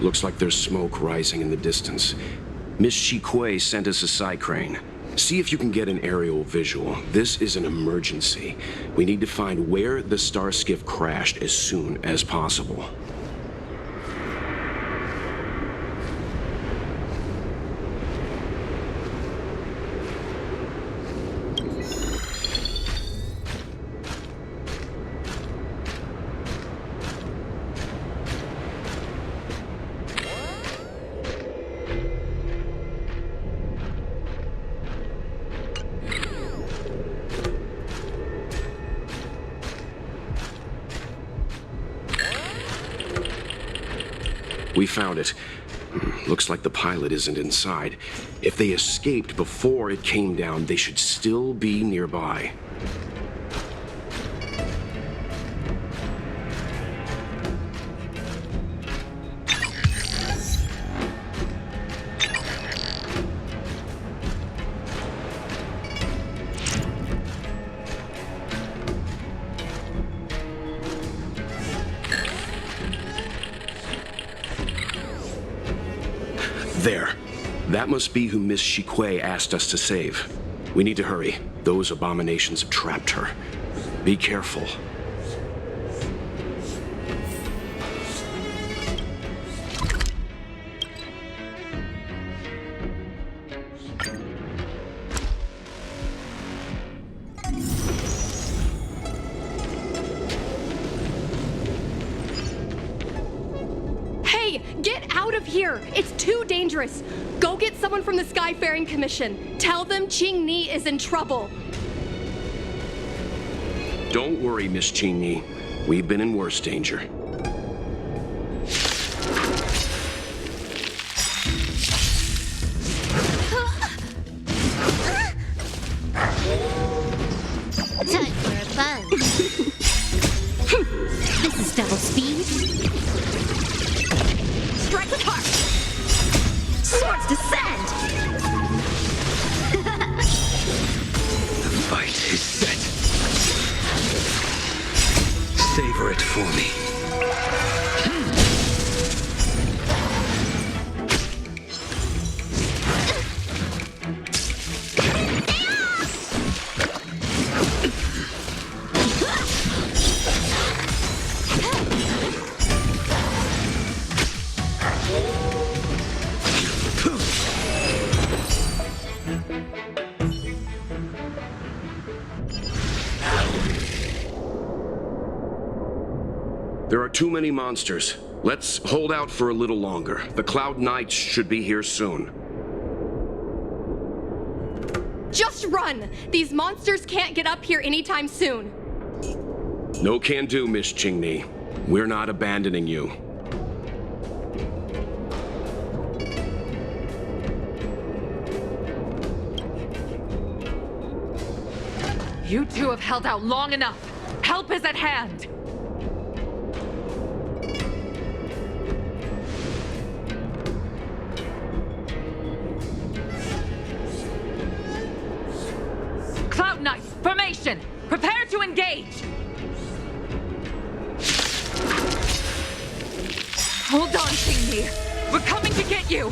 Looks like there's smoke rising in the distance. Miss Shikue sent us a side crane. See if you can get an aerial visual. This is an emergency. We need to find where the star skiff crashed as soon as possible. We found it. Looks like the pilot isn't inside. If they escaped before it came down, they should still be nearby. There. That must be who Miss Shikue asked us to save. We need to hurry. Those abominations have trapped her. Be careful. Hey, get out of here! It's too dangerous! Go get someone from the Skyfaring Commission. Tell them Qingni is in trouble. Don't worry, Miss Qingni. We've been in worse danger. Time for a fun. This is double speed. Strike with heart! Swords descend! The fight is set. Savor it for me. There are too many monsters. Let's hold out for a little longer. The Cloud Knights should be here soon. Just run! These monsters can't get up here anytime soon. No can do, Miss Qingni. We're not abandoning you. You two have held out long enough. Help is at hand. Cloud Knights, formation! Prepare to engage! Hold on, Qingni. We're coming to get you!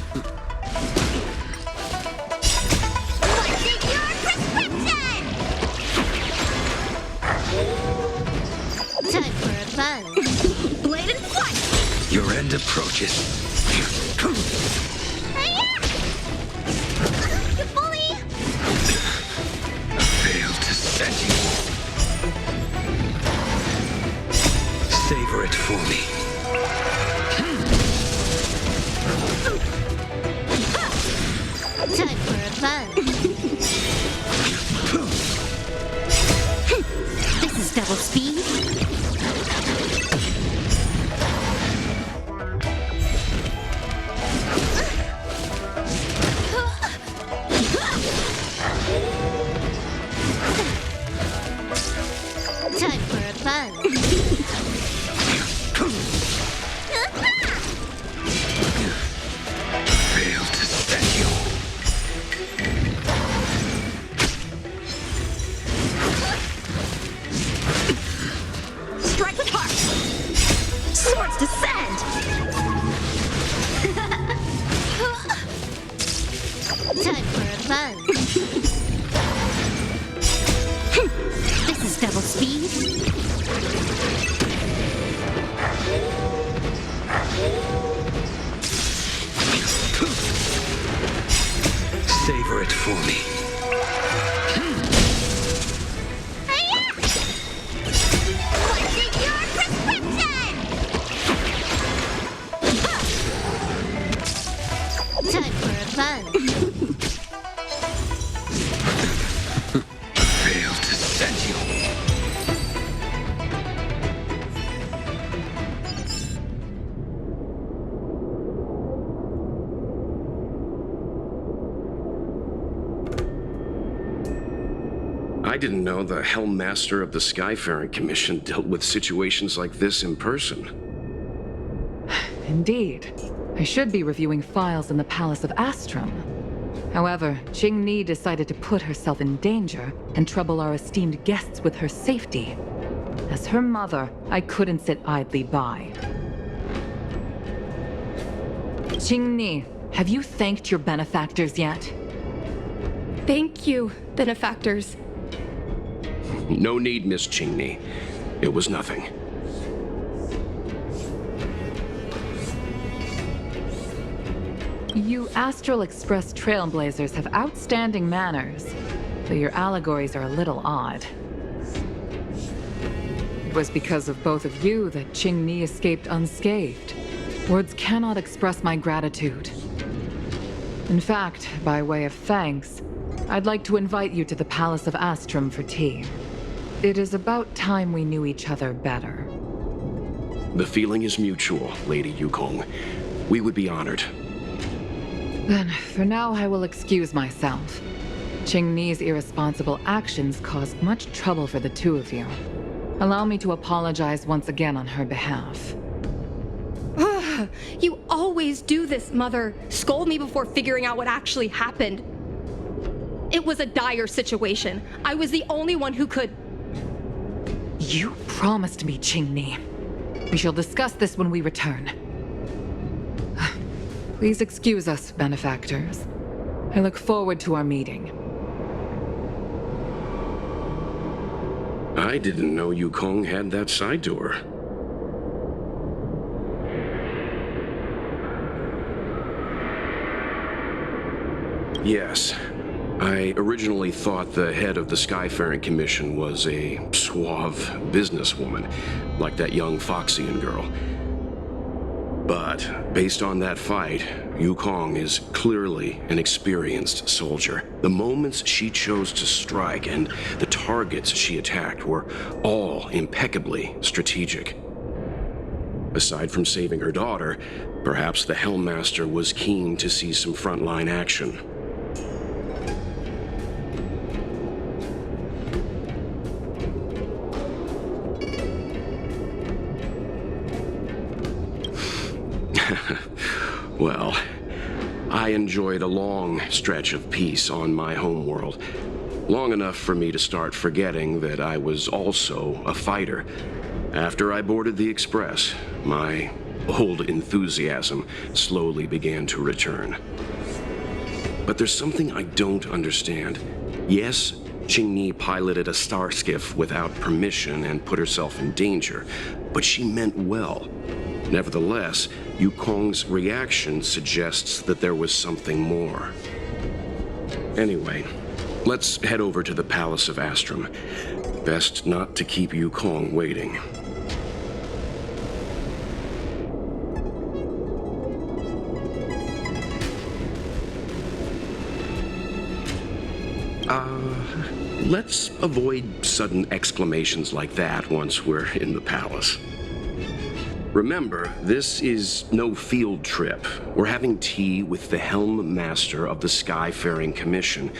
What's in your prescription? Time for a fun. Blade and flight! Your end approaches. You bully! Fail to set you. Savor it for me. Time for a fun. This is double speed. Time for a fun. Fail to set you. fun. Failed to send you. I didn't know the Helm Master of the Skyfaring Commission dealt with situations like this in person. Indeed. I should be reviewing files in the Palace of Astrum. However, Qingni decided to put herself in danger and trouble our esteemed guests with her safety. As her mother, I couldn't sit idly by. Qingni, have you thanked your benefactors yet? Thank you, benefactors. No need, Miss Qingni. It was nothing. You Astral Express trailblazers have outstanding manners, though your allegories are a little odd. It was because of both of you that Qingni escaped unscathed. Words cannot express my gratitude. In fact, by way of thanks, I'd like to invite you to the Palace of Astrum for tea. It is about time we knew each other better. The feeling is mutual, Lady Yukong. We would be honored. Then, for now, I will excuse myself. Qingni's irresponsible actions caused much trouble for the two of you. Allow me to apologize once again on her behalf. You always do this, Mother. Scold me before figuring out what actually happened. It was a dire situation. I was the only one who could... You promised me, Qingni. We shall discuss this when we return. Please excuse us, benefactors. I look forward to our meeting. I didn't know Yukong had that side door. Yes. I originally thought the head of the Skyfaring Commission was a suave businesswoman, like that young Foxian girl. But based on that fight, Yukong is clearly an experienced soldier. The moments she chose to strike and the targets she attacked were all impeccably strategic. Aside from saving her daughter, perhaps the Helmmaster was keen to see some frontline action. Well, I enjoyed a long stretch of peace on my homeworld. Long enough for me to start forgetting that I was also a fighter. After I boarded the Express, my old enthusiasm slowly began to return. But there's something I don't understand. Yes, Qingni piloted a star skiff without permission and put herself in danger, but she meant well. Nevertheless, Yukong's reaction suggests that there was something more. Anyway, let's head over to the Palace of Astrum. Best not to keep Yukong waiting. Let's avoid sudden exclamations like that once we're in the palace. Remember, this is no field trip. We're having tea with the Helm Master of the Skyfaring Commission.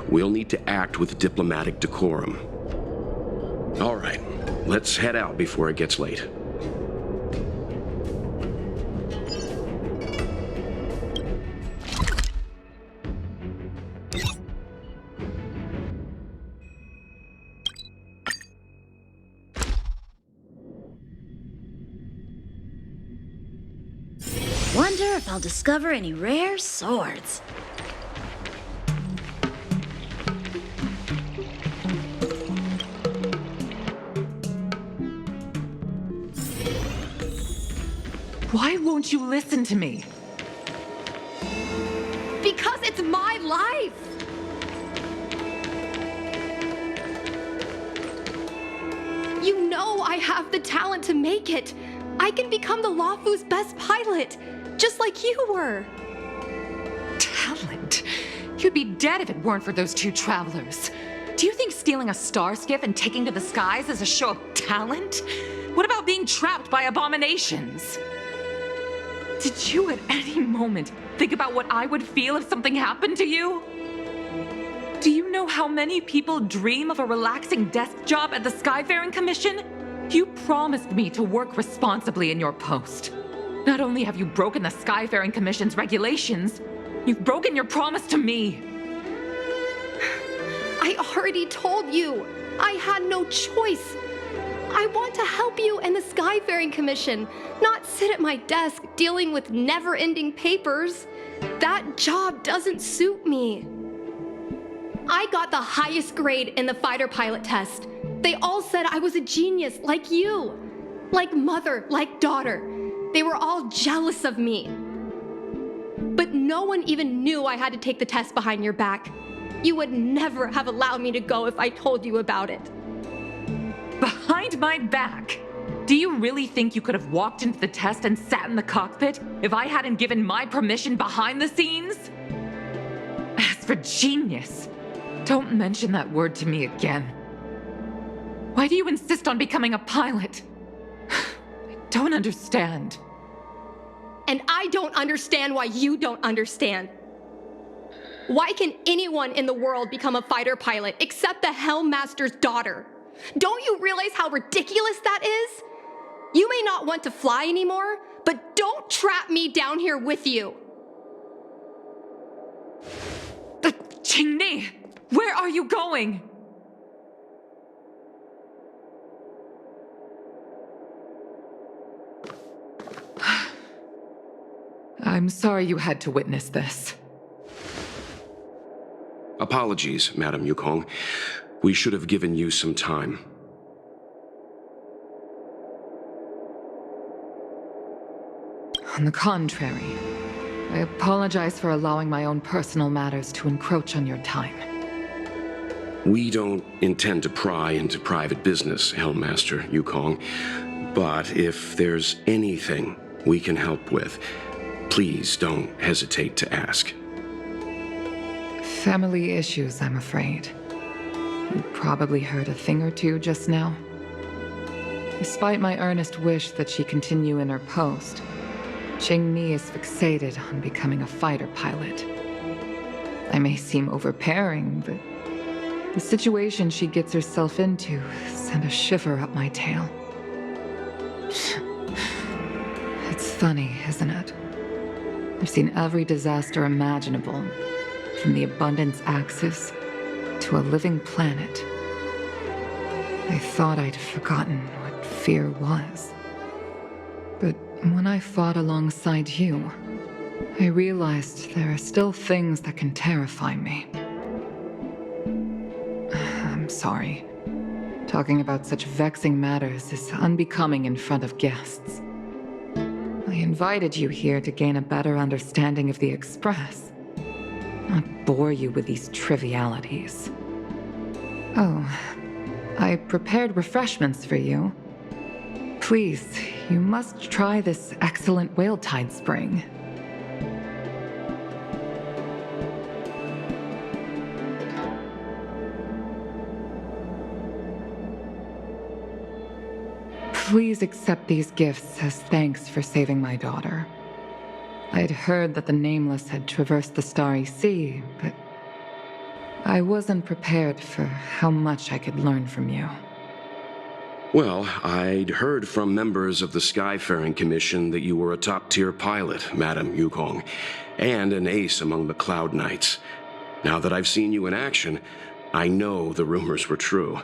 We'll need to act with diplomatic decorum. All right, let's head out before it gets late. Wonder if I'll discover any rare swords. Why won't you listen to me? Because it's my life! You know I have the talent to make it. I can become the Luofu's best pilot, just like you were. Talent? You'd be dead if it weren't for those two travelers. Do you think stealing a star skiff and taking to the skies is a show of talent? What about being trapped by abominations? Did you at any moment think about what I would feel if something happened to you? Do you know how many people dream of a relaxing desk job at the Skyfaring Commission? You promised me to work responsibly in your post. Not only have you broken the Skyfaring Commission's regulations, you've broken your promise to me. I already told you. I had no choice. I want to help you and the Skyfaring Commission, not sit at my desk dealing with never-ending papers. That job doesn't suit me. I got the highest grade in the fighter pilot test. They all said I was a genius, like you. Like mother, like daughter. They were all jealous of me. But no one even knew I had to take the test behind your back. You would never have allowed me to go if I told you about it. Behind my back? Do you really think you could have walked into the test and sat in the cockpit if I hadn't given my permission behind the scenes? As for genius, don't mention that word to me again. Why do you insist on becoming a pilot? I don't understand. And I don't understand why you don't understand. Why can anyone in the world become a fighter pilot except the Helmmaster's daughter? Don't you realize how ridiculous that is? You may not want to fly anymore, but don't trap me down here with you. Qingni, where are you going? I'm sorry you had to witness this. Apologies, Madam Yukong. We should have given you some time. On the contrary, I apologize for allowing my own personal matters to encroach on your time. We don't intend to pry into private business, Helmmaster Yukong. But if there's anything we can help with, please don't hesitate to ask. Family issues, I'm afraid. You probably heard a thing or two just now. Despite my earnest wish that she continue in her post, Qingni is fixated on becoming a fighter pilot. I may seem overbearing, but the situation she gets herself into sent a shiver up my tail. It's funny, isn't it? I've seen every disaster imaginable, from the abundance axis to a living planet. I thought I'd forgotten what fear was. But when I fought alongside you, I realized there are still things that can terrify me. I'm sorry. Talking about such vexing matters is unbecoming in front of guests. I invited you here to gain a better understanding of the Express, not bore you with these trivialities. Oh, I prepared refreshments for you. Please, you must try this excellent whale tide spring. Please accept these gifts as thanks for saving my daughter. I'd heard that the Nameless had traversed the Starry Sea, but I wasn't prepared for how much I could learn from you. Well, I'd heard from members of the Skyfaring Commission that you were a top-tier pilot, Madam Yukong, and an ace among the Cloud Knights. Now that I've seen you in action, I know the rumors were true.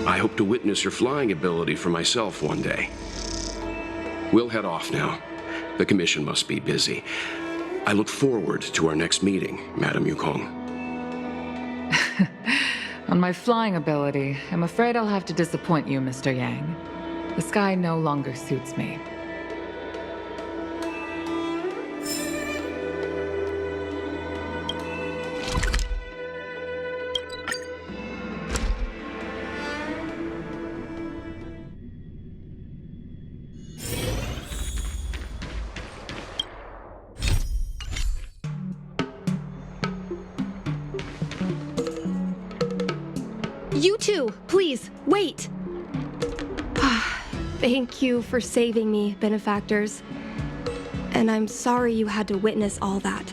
I hope to witness your flying ability for myself one day. We'll head off now. The Commission must be busy. I look forward to our next meeting, Madam Yukong. On my flying ability, I'm afraid I'll have to disappoint you, Mr. Yang. The sky no longer suits me. You too, please, wait. Thank you for saving me, benefactors. And I'm sorry you had to witness all that.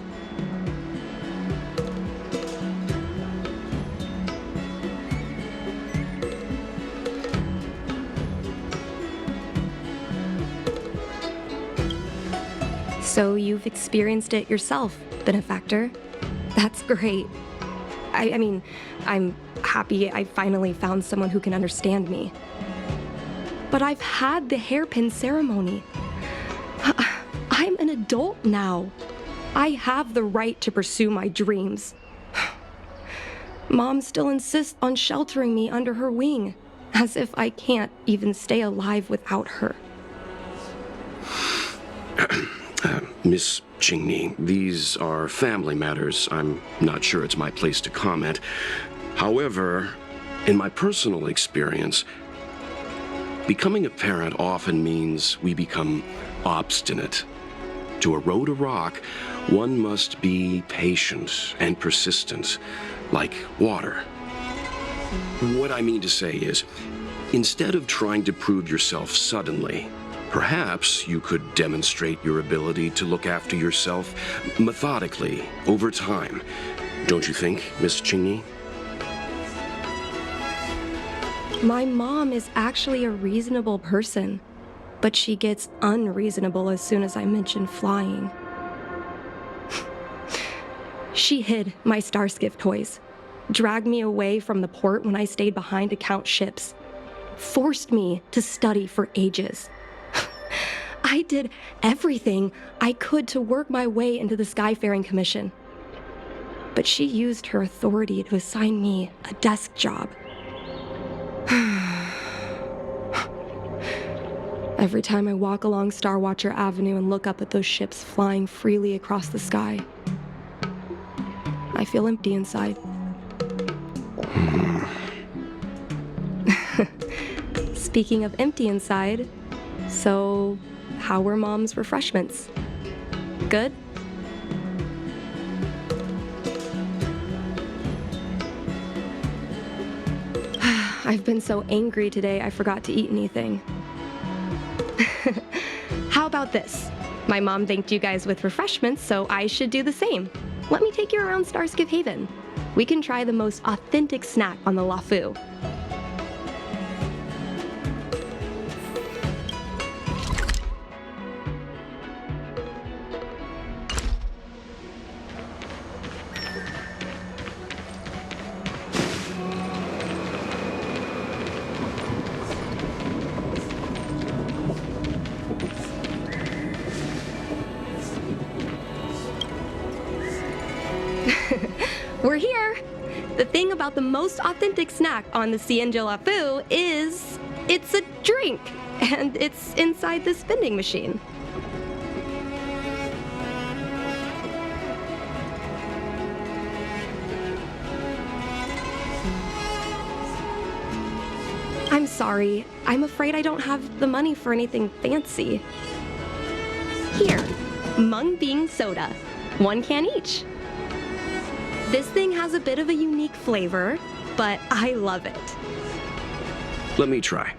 So you've experienced it yourself, benefactor. That's great. I mean, I'm happy I finally found someone who can understand me. But I've had the hairpin ceremony. I'm an adult now. I have the right to pursue my dreams. Mom still insists on sheltering me under her wing, as if I can't even stay alive without her. Miss Qingni, these are family matters. I'm not sure it's my place to comment. However, in my personal experience, becoming a parent often means we become obstinate. To erode a rock, one must be patient and persistent, like water. What I mean to say is, instead of trying to prove yourself suddenly, perhaps you could demonstrate your ability to look after yourself methodically over time. Don't you think, Miss Qingni? My mom is actually a reasonable person, but she gets unreasonable as soon as I mention flying. She hid my Starskiff toys, dragged me away from the port when I stayed behind to count ships, forced me to study for ages. I did everything I could to work my way into the Skyfaring Commission. But she used her authority to assign me a desk job. Every time I walk along Star Watcher Avenue and look up at those ships flying freely across the sky, I feel empty inside. Speaking of empty inside, so how were Mom's refreshments? Good? I've been so angry today I forgot to eat anything. How about this? My mom thanked you guys with refreshments, so I should do the same. Let me take you around Starskiff Haven. We can try the most authentic snack on the LaFu. We're here! The thing about the most authentic snack on the Cienjo LaFu is it's a drink, and it's inside this vending machine. I'm sorry. I'm afraid I don't have the money for anything fancy. Here, mung bean soda. 1 can each. This thing has a bit of a unique flavor, but I love it. Let me try.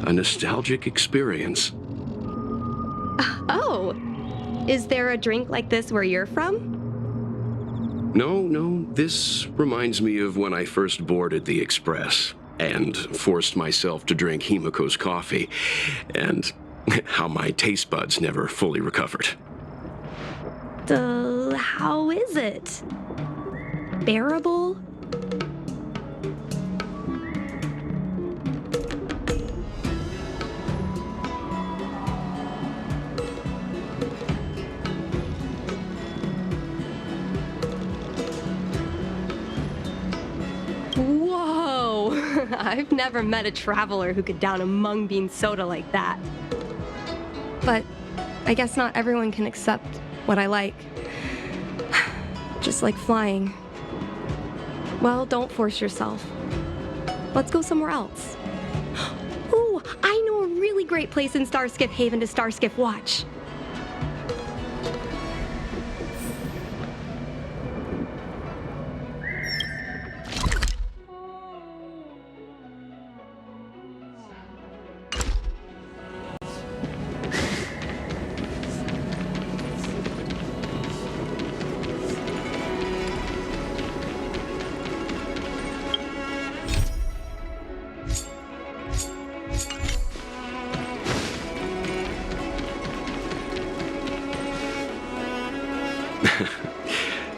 A nostalgic experience. Oh, is there a drink like this where you're from? No, this reminds me of when I first boarded the Express and forced myself to drink Himiko's coffee, and how my taste buds never fully recovered. How is it? Bearable? Whoa! I've never met a traveler who could down a mung bean soda like that. But I guess not everyone can accept what I like. Just like flying. Well, don't force yourself. Let's go somewhere else. Ooh, I know a really great place in Starskiff Haven to Starskiff watch.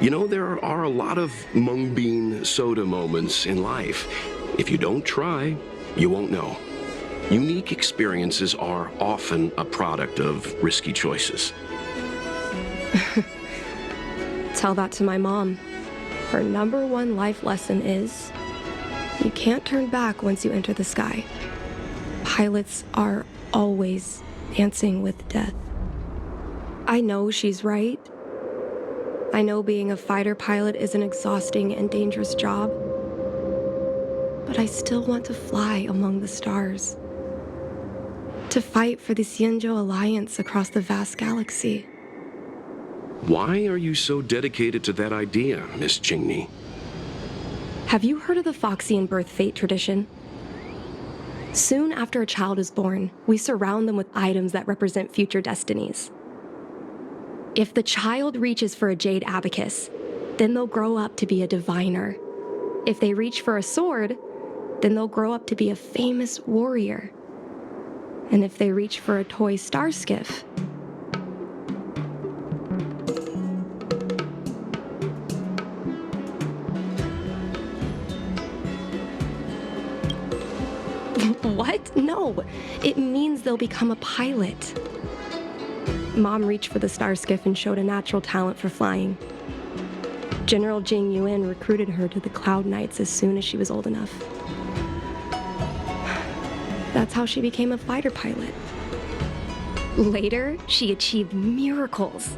You know, there are a lot of mung bean soda moments in life. If you don't try, you won't know. Unique experiences are often a product of risky choices. Tell that to my mom. Her #1 life lesson is, you can't turn back once you enter the sky. Pilots are always dancing with death. I know she's right. I know being a fighter pilot is an exhausting and dangerous job. But I still want to fly among the stars. To fight for the Xianzhou Alliance across the vast galaxy. Why are you so dedicated to that idea, Miss Qingni? Have you heard of the Foxian birth fate tradition? Soon after a child is born, we surround them with items that represent future destinies. If the child reaches for a jade abacus, then they'll grow up to be a diviner. If they reach for a sword, then they'll grow up to be a famous warrior. And if they reach for a toy star skiff, what? No, it means they'll become a pilot. Mom reached for the star skiff and showed a natural talent for flying. General Jing Yuan recruited her to the Cloud Knights as soon as she was old enough. That's how she became a fighter pilot. Later, she achieved miracles.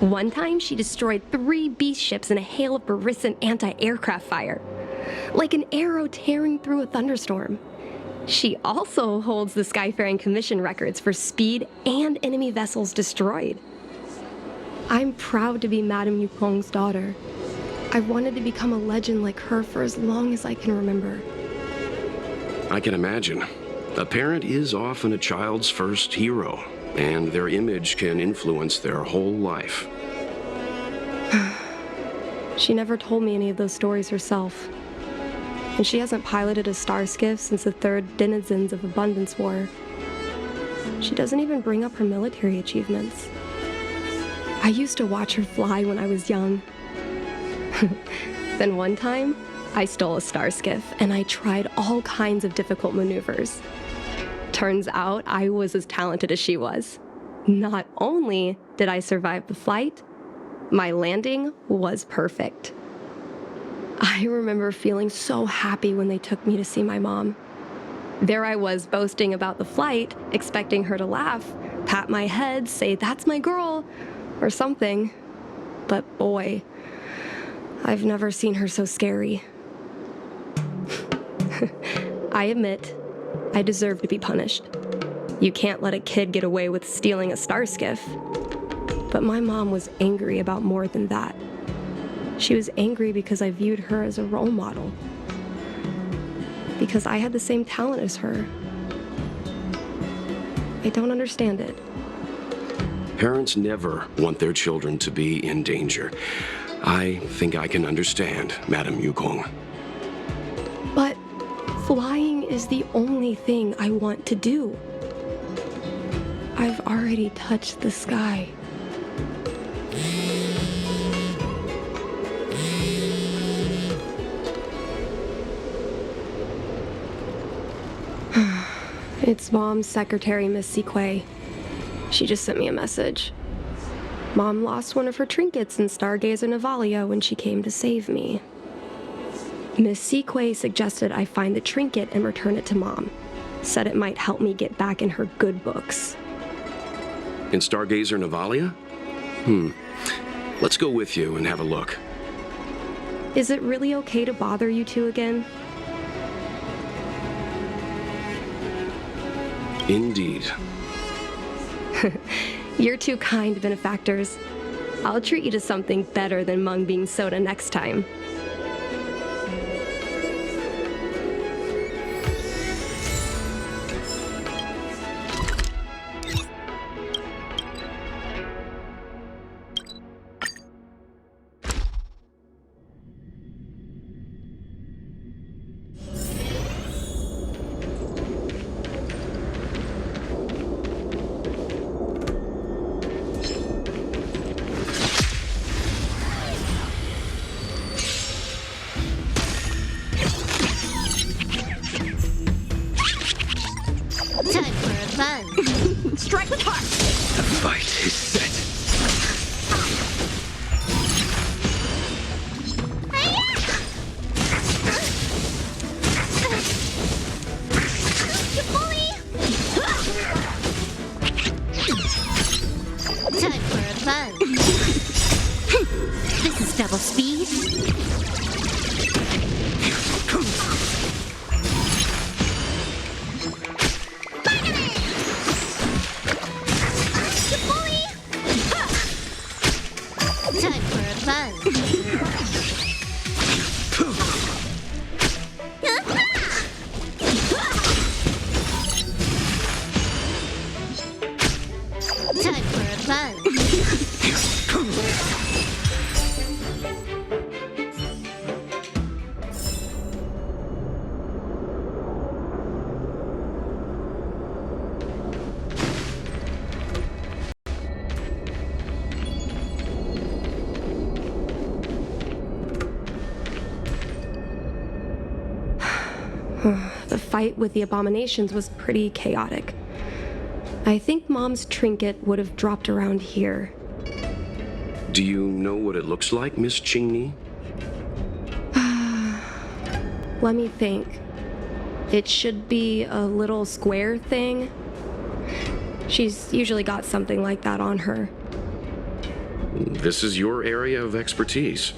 One time, she destroyed 3 beast ships in a hail of Barissan anti-aircraft fire, like an arrow tearing through a thunderstorm. She also holds the Skyfaring Commission records for speed and enemy vessels destroyed. I'm proud to be Madame Yukong's daughter. I've wanted to become a legend like her for as long as I can remember. I can imagine. A parent is often a child's first hero, and their image can influence their whole life. She never told me any of those stories herself. And she hasn't piloted a star skiff since the 3rd Denizens of Abundance War. She doesn't even bring up her military achievements. I used to watch her fly when I was young. Then one time, I stole a star skiff and I tried all kinds of difficult maneuvers. Turns out I was as talented as she was. Not only did I survive the flight, my landing was perfect. I remember feeling so happy when they took me to see my mom. There I was boasting about the flight, expecting her to laugh, pat my head, say, "That's my girl," or something. But boy, I've never seen her so scary. I admit, I deserve to be punished. You can't let a kid get away with stealing a star skiff. But my mom was angry about more than that. She was angry because I viewed her as a role model. Because I had the same talent as her. I don't understand it. Parents never want their children to be in danger. I think I can understand, Madame Yukong. But flying is the only thing I want to do. I've already touched the sky. It's Mom's secretary, Miss Siquei. She just sent me a message. Mom lost one of her trinkets in Stargazer Navalia when she came to save me. Miss Siquei suggested I find the trinket and return it to Mom. Said it might help me get back in her good books. In Stargazer Navalia? Let's go with you and have a look. Is it really okay to bother you two again? Indeed. You're two kind benefactors. I'll treat you to something better than mung bean soda next time. fun. Strike with heart. The fight is set. Time for a fun. This is double speed. Time for a fun. Time for a fun. The fight with the abominations was pretty chaotic. I think Mom's trinket would have dropped around here. Do you know what it looks like, Miss Qingni? Let me think. It should be a little square thing. She's usually got something like that on her. This is your area of expertise.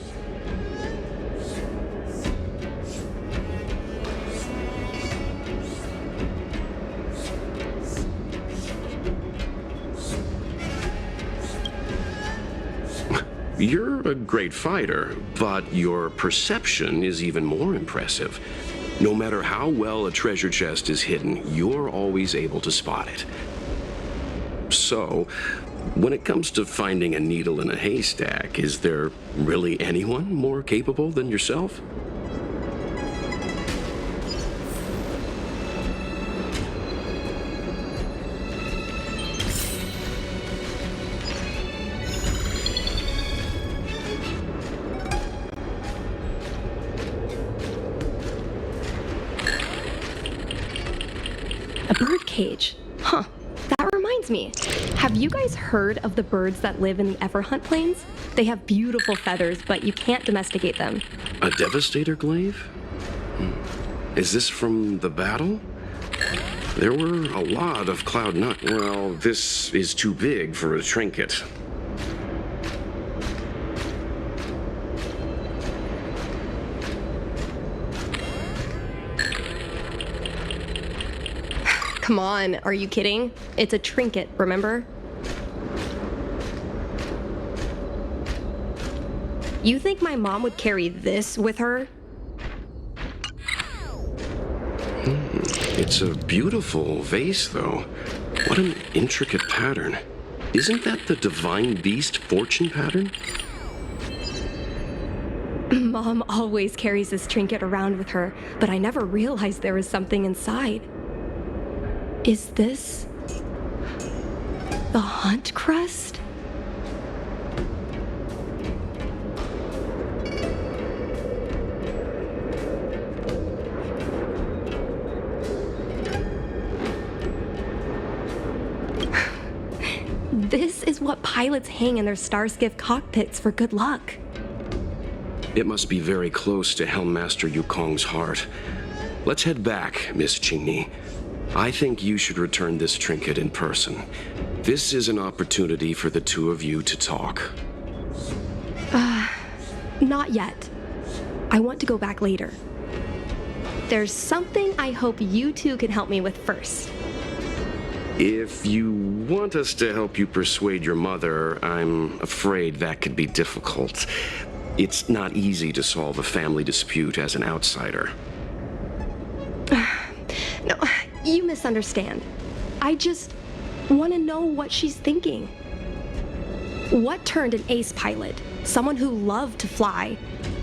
You're a great fighter, but your perception is even more impressive. No matter how well a treasure chest is hidden, you're always able to spot it. So, when it comes to finding a needle in a haystack, is there really anyone more capable than yourself? A bird cage. Huh. That reminds me. Have you guys heard of the birds that live in the Everhunt Plains? They have beautiful feathers, but you can't domesticate them. A devastator glaive? Is this from the battle? There were a lot of Cloud9. Well, this is too big for a trinket. Come on, are you kidding? It's a trinket, remember? You think my mom would carry this with her? It's a beautiful vase, though. What an intricate pattern. Isn't that the divine beast fortune pattern? Mom always carries this trinket around with her, but I never realized there was something inside. Is this the hunt crest? This is what pilots hang in their Starskiff cockpits for good luck. It must be very close to Helmmaster Yukong's heart. Let's head back, Miss Qingni. I think you should return this trinket in person. This is an opportunity for the two of you to talk. Not yet. I want to go back later. There's something I hope you two can help me with first. If you want us to help you persuade your mother, I'm afraid that could be difficult. It's not easy to solve a family dispute as an outsider. No, you misunderstand. I just want to know what she's thinking. What turned an ace pilot, someone who loved to fly,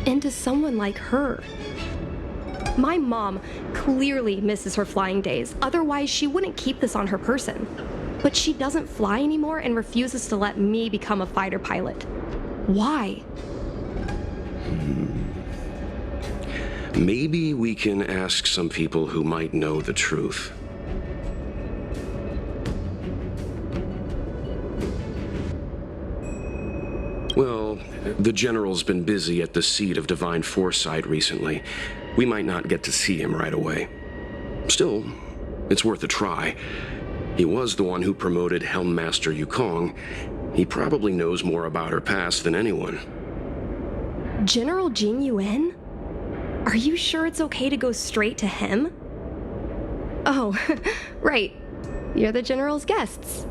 into someone like her? My mom clearly misses her flying days, otherwise she wouldn't keep this on her person. But she doesn't fly anymore and refuses to let me become a fighter pilot. Why? Maybe we can ask some people who might know the truth. Well, the General's been busy at the seat of Divine Foresight recently. We might not get to see him right away. Still, it's worth a try. He was the one who promoted Helmmaster Yukong. He probably knows more about her past than anyone. General Jing Yuan? Are you sure it's okay to go straight to him? Oh, right. You're the General's guests.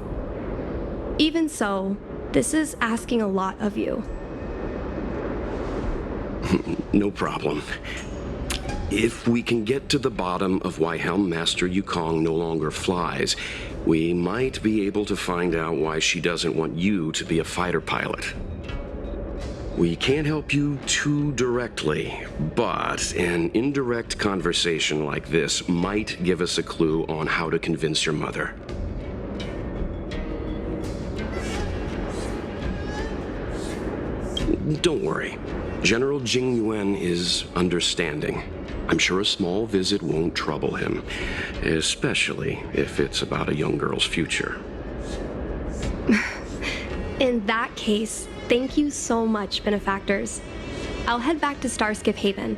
Even so, this is asking a lot of you. No problem. If we can get to the bottom of why Helmmaster Yukong no longer flies, we might be able to find out why she doesn't want you to be a fighter pilot. We can't help you too directly, but an indirect conversation like this might give us a clue on how to convince your mother. Don't worry. General Jing Yuan is understanding. I'm sure a small visit won't trouble him, especially if it's about a young girl's future. In that case, thank you so much, benefactors. I'll head back to Starskiff Haven.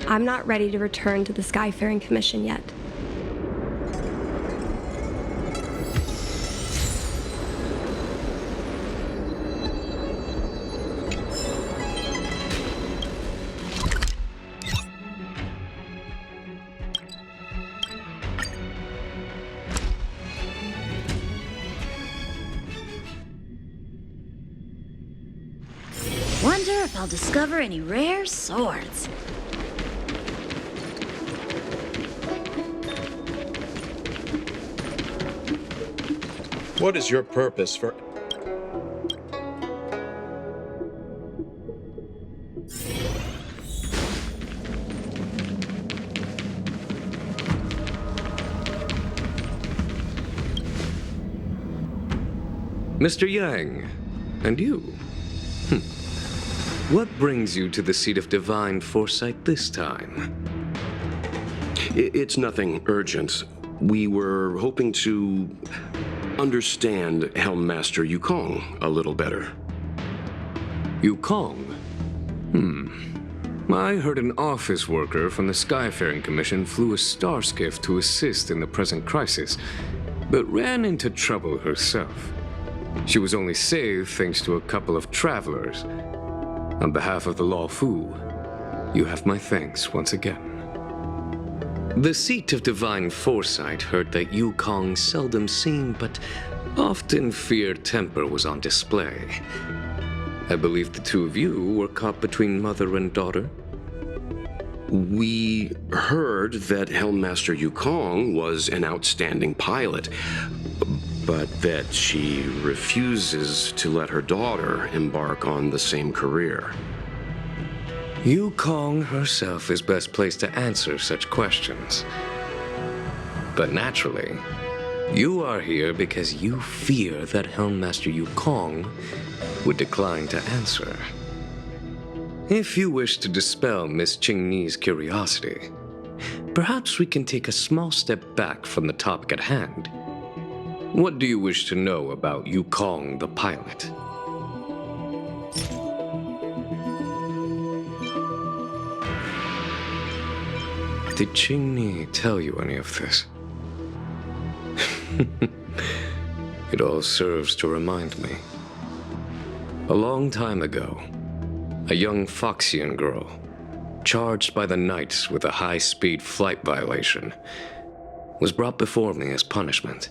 I'm not ready to return to the Skyfaring Commission yet. Wonder if I'll discover any rare swords. What is your purpose for... Mr. Yang, and you? What brings you to the seat of Divine Foresight this time? It's nothing urgent. We were hoping to understand Helmmaster Yukong a little better. Yukong? I heard an office worker from the Skyfaring Commission flew a star skiff to assist in the present crisis, but ran into trouble herself. She was only saved thanks to a couple of travelers. On behalf of the Law Fu, you have my thanks once again. The seat of Divine Foresight heard that Yukong's seldom seen but often feared temper was on display. I believe the two of you were caught between mother and daughter. We heard that Helmmaster Yukong was an outstanding pilot, but that she refuses to let her daughter embark on the same career. Yukong herself is best placed to answer such questions. But naturally, you are here because you fear that Helmmaster Yukong would decline to answer. If you wish to dispel Miss Qingni's curiosity, perhaps we can take a small step back from the topic at hand. What do you wish to know about Yukong the pilot? Did Qingni tell you any of this? It all serves to remind me. A long time ago, a young Foxian girl, charged by the Knights with a high-speed flight violation, was brought before me as punishment.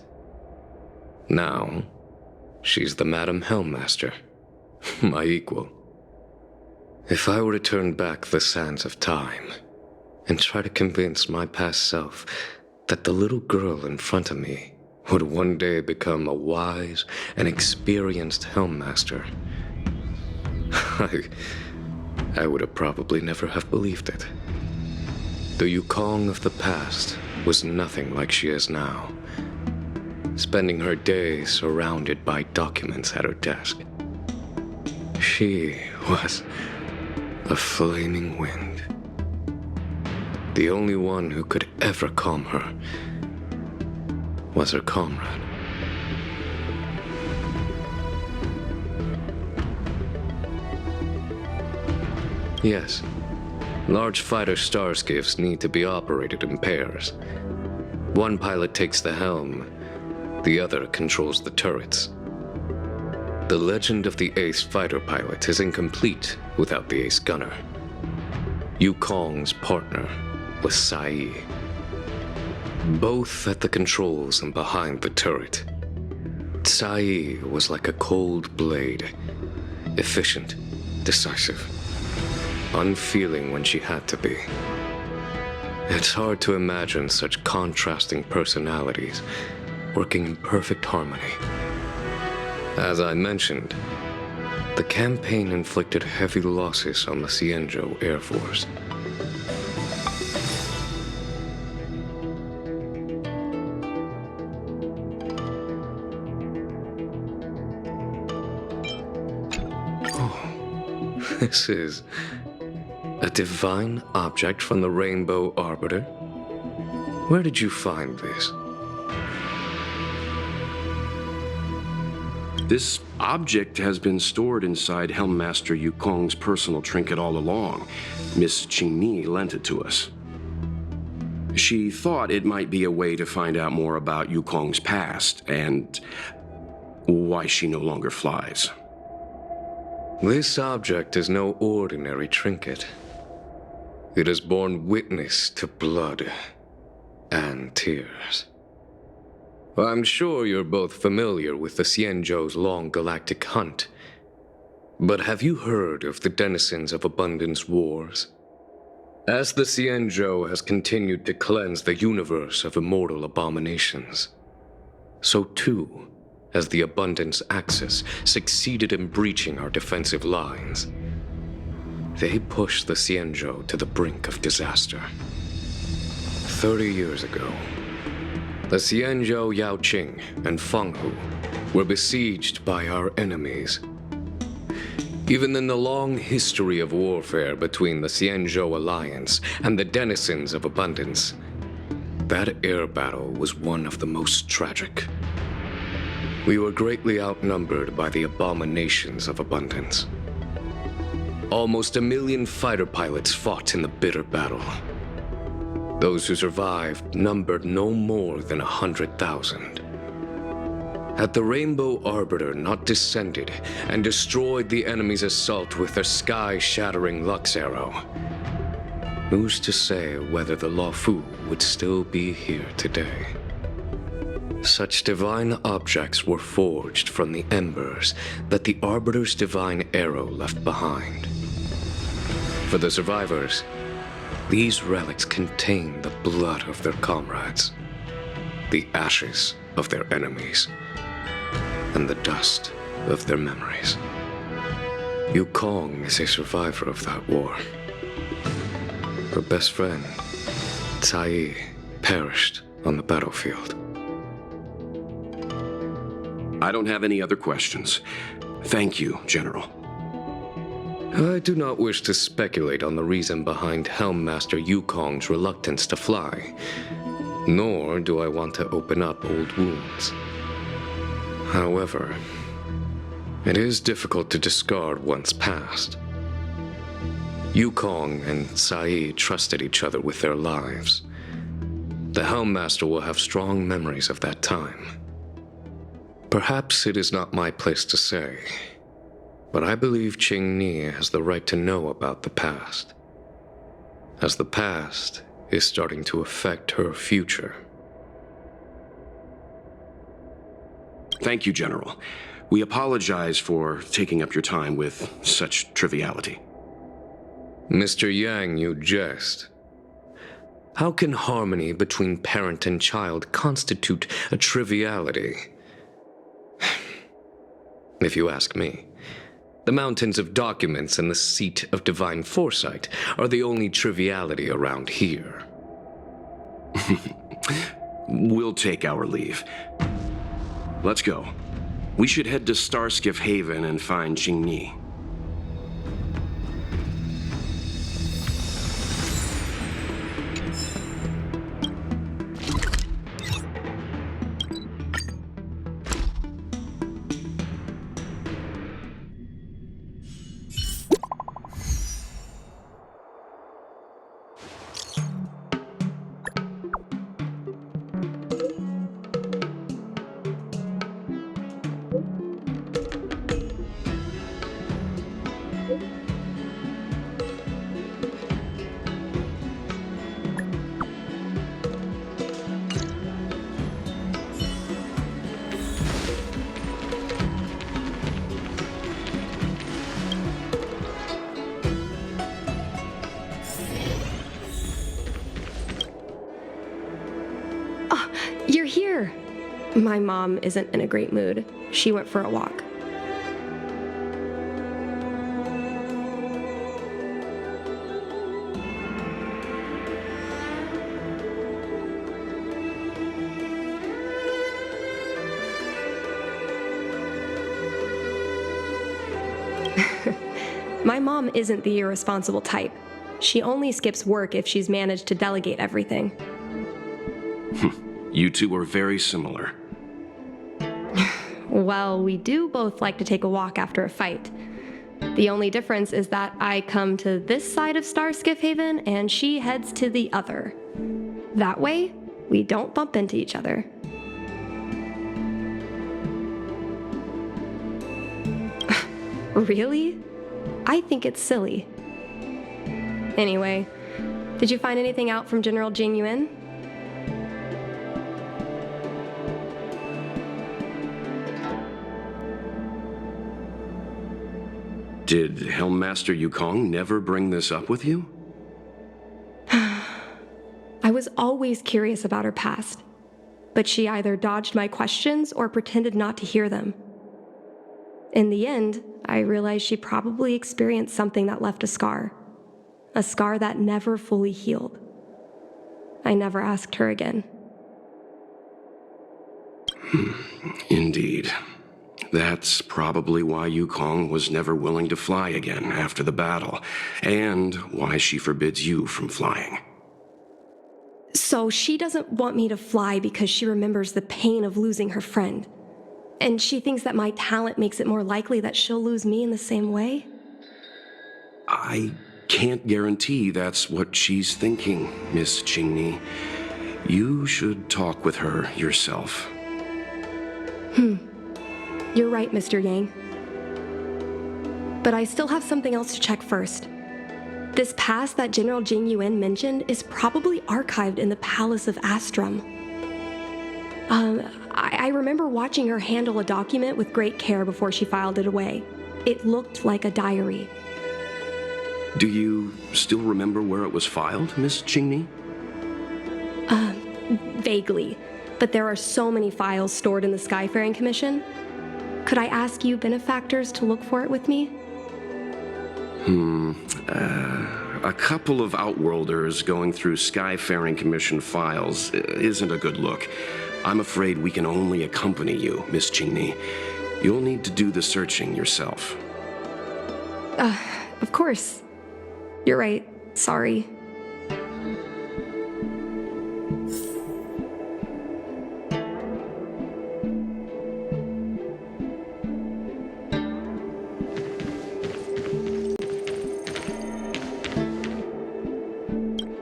Now, she's the Madam Helmmaster, my equal. If I were to turn back the sands of time and try to convince my past self that the little girl in front of me would one day become a wise and experienced Helmmaster, I would have probably never have believed it. The Yukong of the past was nothing like she is now, spending her days surrounded by documents at her desk. She was a flaming wind. The only one who could ever calm her was her comrade. Yes. Large fighter starskiffs need to be operated in pairs. One pilot takes the helm, the other controls the turrets. The legend of the ace fighter pilot is incomplete without the ace gunner. Yukong's partner was Sai. Both at the controls and behind the turret. Sai was like a cold blade, efficient, decisive, unfeeling when she had to be. It's hard to imagine such contrasting personalities working in perfect harmony. As I mentioned, the campaign inflicted heavy losses on the Xianzhou Air Force. Oh, this is a divine object from the Rainbow Arbiter? Where did you find this? This object has been stored inside Helmmaster Yukong's personal trinket all along. Miss Qingni lent it to us. She thought it might be a way to find out more about Yukong's past and why she no longer flies. This object is no ordinary trinket. It has borne witness to blood and tears. I'm sure you're both familiar with the Xianzhou's long galactic hunt, but have you heard of the denizens of Abundance Wars? As the Xianzhou has continued to cleanse the universe of immortal abominations, so too has the Abundance Axis succeeded in breaching our defensive lines. They pushed the Xianzhou to the brink of disaster. 30 years ago, the Xianzhou Yaoqing and Fenghu were besieged by our enemies. Even in the long history of warfare between the Xianzhou Alliance and the denizens of Abundance, that air battle was one of the most tragic. We were greatly outnumbered by the abominations of Abundance. Almost 1 million fighter pilots fought in the bitter battle. Those who survived numbered no more than 100,000. Had the Rainbow Arbiter not descended and destroyed the enemy's assault with their sky-shattering Lux Arrow, who's to say whether the Luofu would still be here today? Such divine objects were forged from the embers that the Arbiter's divine arrow left behind. For the survivors, these relics contain the blood of their comrades, the ashes of their enemies, and the dust of their memories. Yukong is a survivor of that war. Her best friend, Cai, perished on the battlefield. I don't have any other questions. Thank you, General. I do not wish to speculate on the reason behind Helmmaster Yukong's reluctance to fly, nor do I want to open up old wounds. However, it is difficult to discard one's past. Yukong and Sai trusted each other with their lives. The Helmmaster will have strong memories of that time. Perhaps it is not my place to say, but I believe Qingni has the right to know about the past, as the past is starting to affect her future. Thank you, General. We apologize for taking up your time with such triviality. Mr. Yang, you jest. How can harmony between parent and child constitute a triviality? If you ask me, the mountains of documents and the seat of divine foresight are the only triviality around here. We'll take our leave. Let's go. We should head to Starskiff Haven and find Qingni. Oh, you're here. My mom isn't in a great mood. She went for a walk. My mom isn't the irresponsible type. She only skips work if she's managed to delegate everything. You two are very similar. Well, we do both like to take a walk after a fight. The only difference is that I come to this side of Starskiff Haven and she heads to the other. That way, we don't bump into each other. Really? I think it's silly. Anyway, did you find anything out from General Jing Yuan? Did Helmmaster Yukong never bring this up with you? I was always curious about her past, but she either dodged my questions or pretended not to hear them. In the end, I realized she probably experienced something that left a scar that never fully healed. I never asked her again. Indeed. That's probably why Yukong was never willing to fly again after the battle, and why she forbids you from flying. So she doesn't want me to fly because she remembers the pain of losing her friend. And she thinks that my talent makes it more likely that she'll lose me in the same way? I can't guarantee that's what she's thinking, Miss Qingni. You should talk with her yourself. You're right, Mr. Yang. But I still have something else to check first. This pass that General Jing Yuan mentioned is probably archived in the Palace of Astrum. I remember watching her handle a document with great care before she filed it away. It looked like a diary. Do you still remember where it was filed, Miss Qingni? Vaguely, but there are so many files stored in the Skyfaring Commission. Could I ask you benefactors to look for it with me? A couple of Outworlders going through Skyfaring Commission files isn't a good look. I'm afraid we can only accompany you, Miss Qingni. You'll need to do the searching yourself. Of course. You're right. Sorry.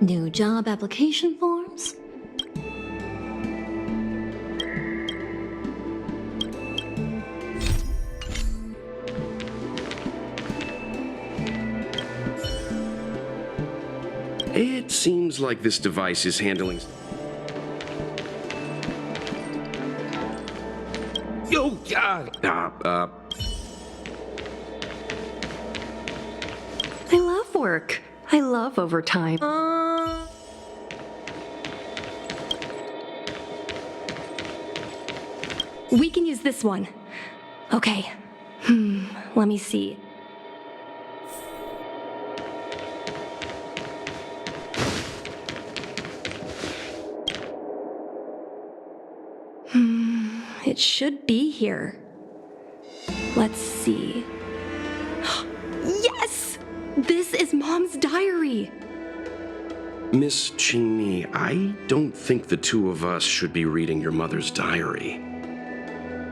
New job application forms? It seems like this device is handling... Yo, I love work. I love overtime. We can use this one. Okay. Let me see. It should be here. Let's see. Yes! This is Mom's diary! Miss Qingni, I don't think the two of us should be reading your mother's diary.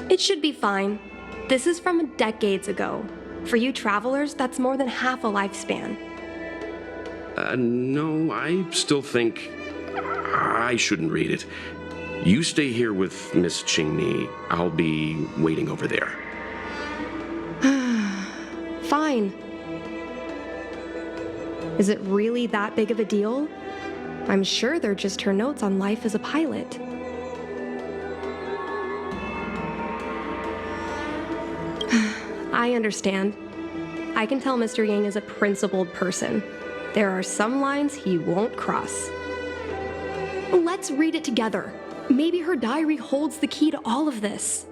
It should be fine. This is from decades ago. For you travelers, that's more than half a lifespan. No, I still think I shouldn't read it. You stay here with Miss Qingni. I'll be waiting over there. Fine. Is it really that big of a deal? I'm sure they're just her notes on life as a pilot. I understand. I can tell Mr. Yang is a principled person. There are some lines he won't cross. Let's read it together. Maybe her diary holds the key to all of this.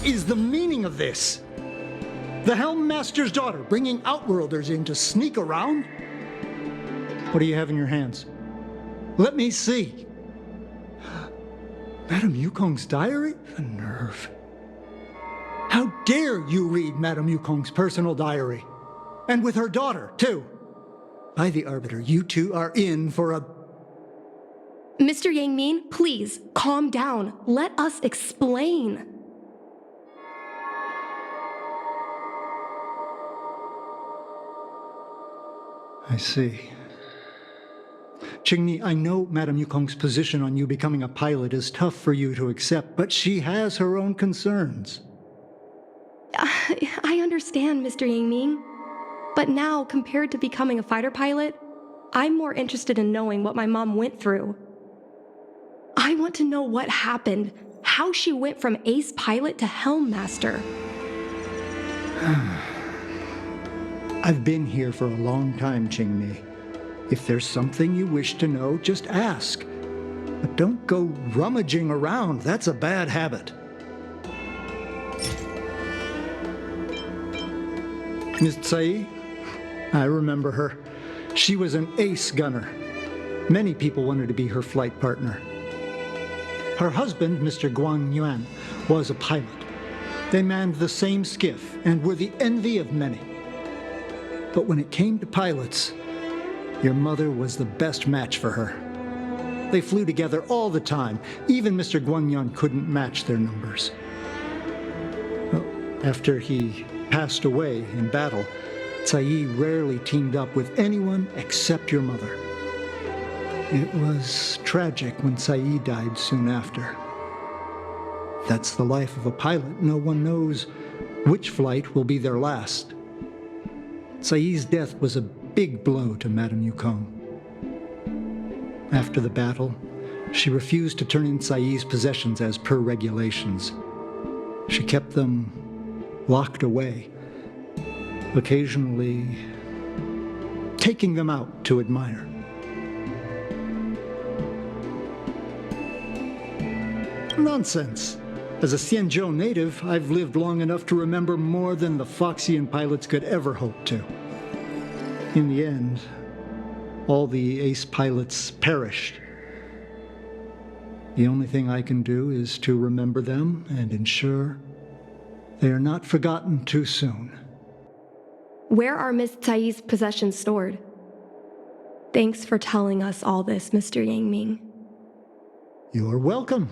is the meaning of this? The Helm Master's daughter bringing Outworlders in to sneak around? What do you have in your hands? Let me see. Madame Yukong's diary? The nerve. How dare you read Madame Yukong's personal diary? And with her daughter, too. By the Arbiter, you two are in for a... Mr. Yangmin, please, calm down. Let us explain. I see. Qingni, I know Madame Yukong's position on you becoming a pilot is tough for you to accept, but she has her own concerns. I understand, Mr. Yangmin. But now, compared to becoming a fighter pilot, I'm more interested in knowing what my mom went through. I want to know what happened, how she went from ace pilot to Helm Master. I've been here for a long time, Qingni. If there's something you wish to know, just ask. But don't go rummaging around. That's a bad habit. Miss Tsai? I remember her. She was an ace gunner. Many people wanted to be her flight partner. Her husband, Mr. Guang Yuan, was a pilot. They manned the same skiff and were the envy of many. But when it came to pilots, your mother was the best match for her. They flew together all the time. Even Mr. Guangyuan couldn't match their numbers. Well, after he passed away in battle, Tsai rarely teamed up with anyone except your mother. It was tragic when Tsai died soon after. That's the life of a pilot. No one knows which flight will be their last. Tsai's death was a big blow to Madame Yukong. After the battle, she refused to turn in Tsai's possessions as per regulations. She kept them locked away, occasionally taking them out to admire. Nonsense. As a Xianzhou native, I've lived long enough to remember more than the Foxian pilots could ever hope to. In the end, all the ace pilots perished. The only thing I can do is to remember them and ensure they are not forgotten too soon. Where are Miss Tsai's possessions stored? Thanks for telling us all this, Mr. Yang Ming. You're welcome.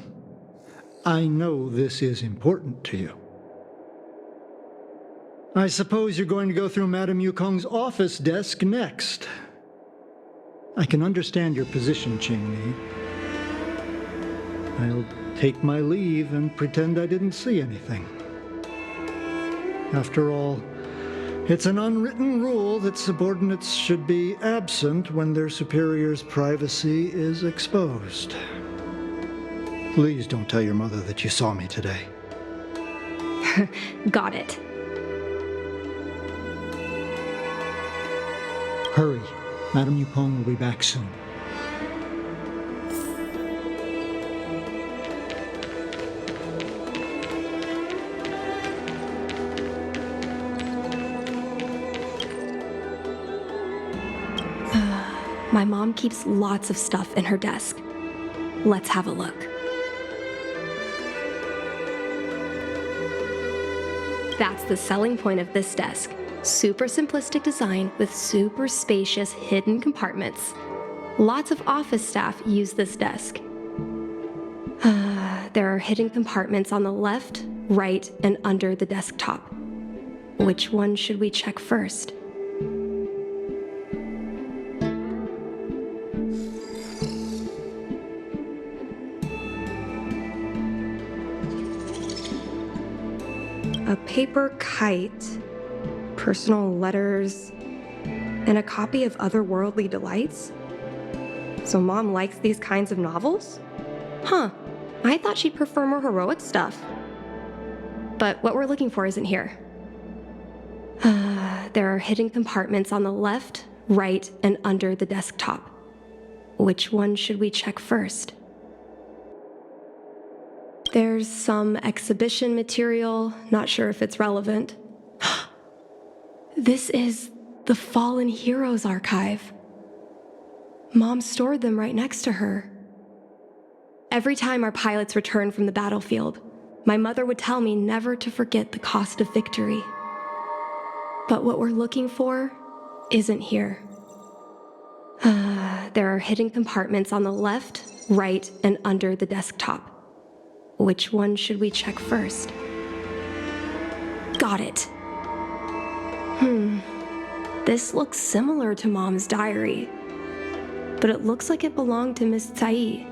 I know this is important to you. I suppose you're going to go through Madame Yukong's office desk next. I can understand your position, Qingmi. I'll take my leave and pretend I didn't see anything. After all, it's an unwritten rule that subordinates should be absent when their superior's privacy is exposed. Please don't tell your mother that you saw me today. Got it. Hurry. Madame Yukong will be back soon. My mom keeps lots of stuff in her desk. Let's have a look. That's the selling point of this desk. Super simplistic design with super spacious hidden compartments. Lots of office staff use this desk. There are hidden compartments on the left, right, and under the desktop. Which one should we check first? A paper kite, personal letters, and a copy of Otherworldly Delights? So Mom likes these kinds of novels? Huh, I thought she'd prefer more heroic stuff. But what we're looking for isn't here. There are hidden compartments on the left, right, and under the desktop. Which one should we check first? There's some exhibition material, not sure if it's relevant. This is the Fallen Heroes archive. Mom stored them right next to her. Every time our pilots returned from the battlefield, my mother would tell me never to forget the cost of victory. But what we're looking for isn't here. There are hidden compartments on the left, right, and under the desktop. Which one should we check first? Got it. This looks similar to Mom's diary, but it looks like it belonged to Miss Tsai.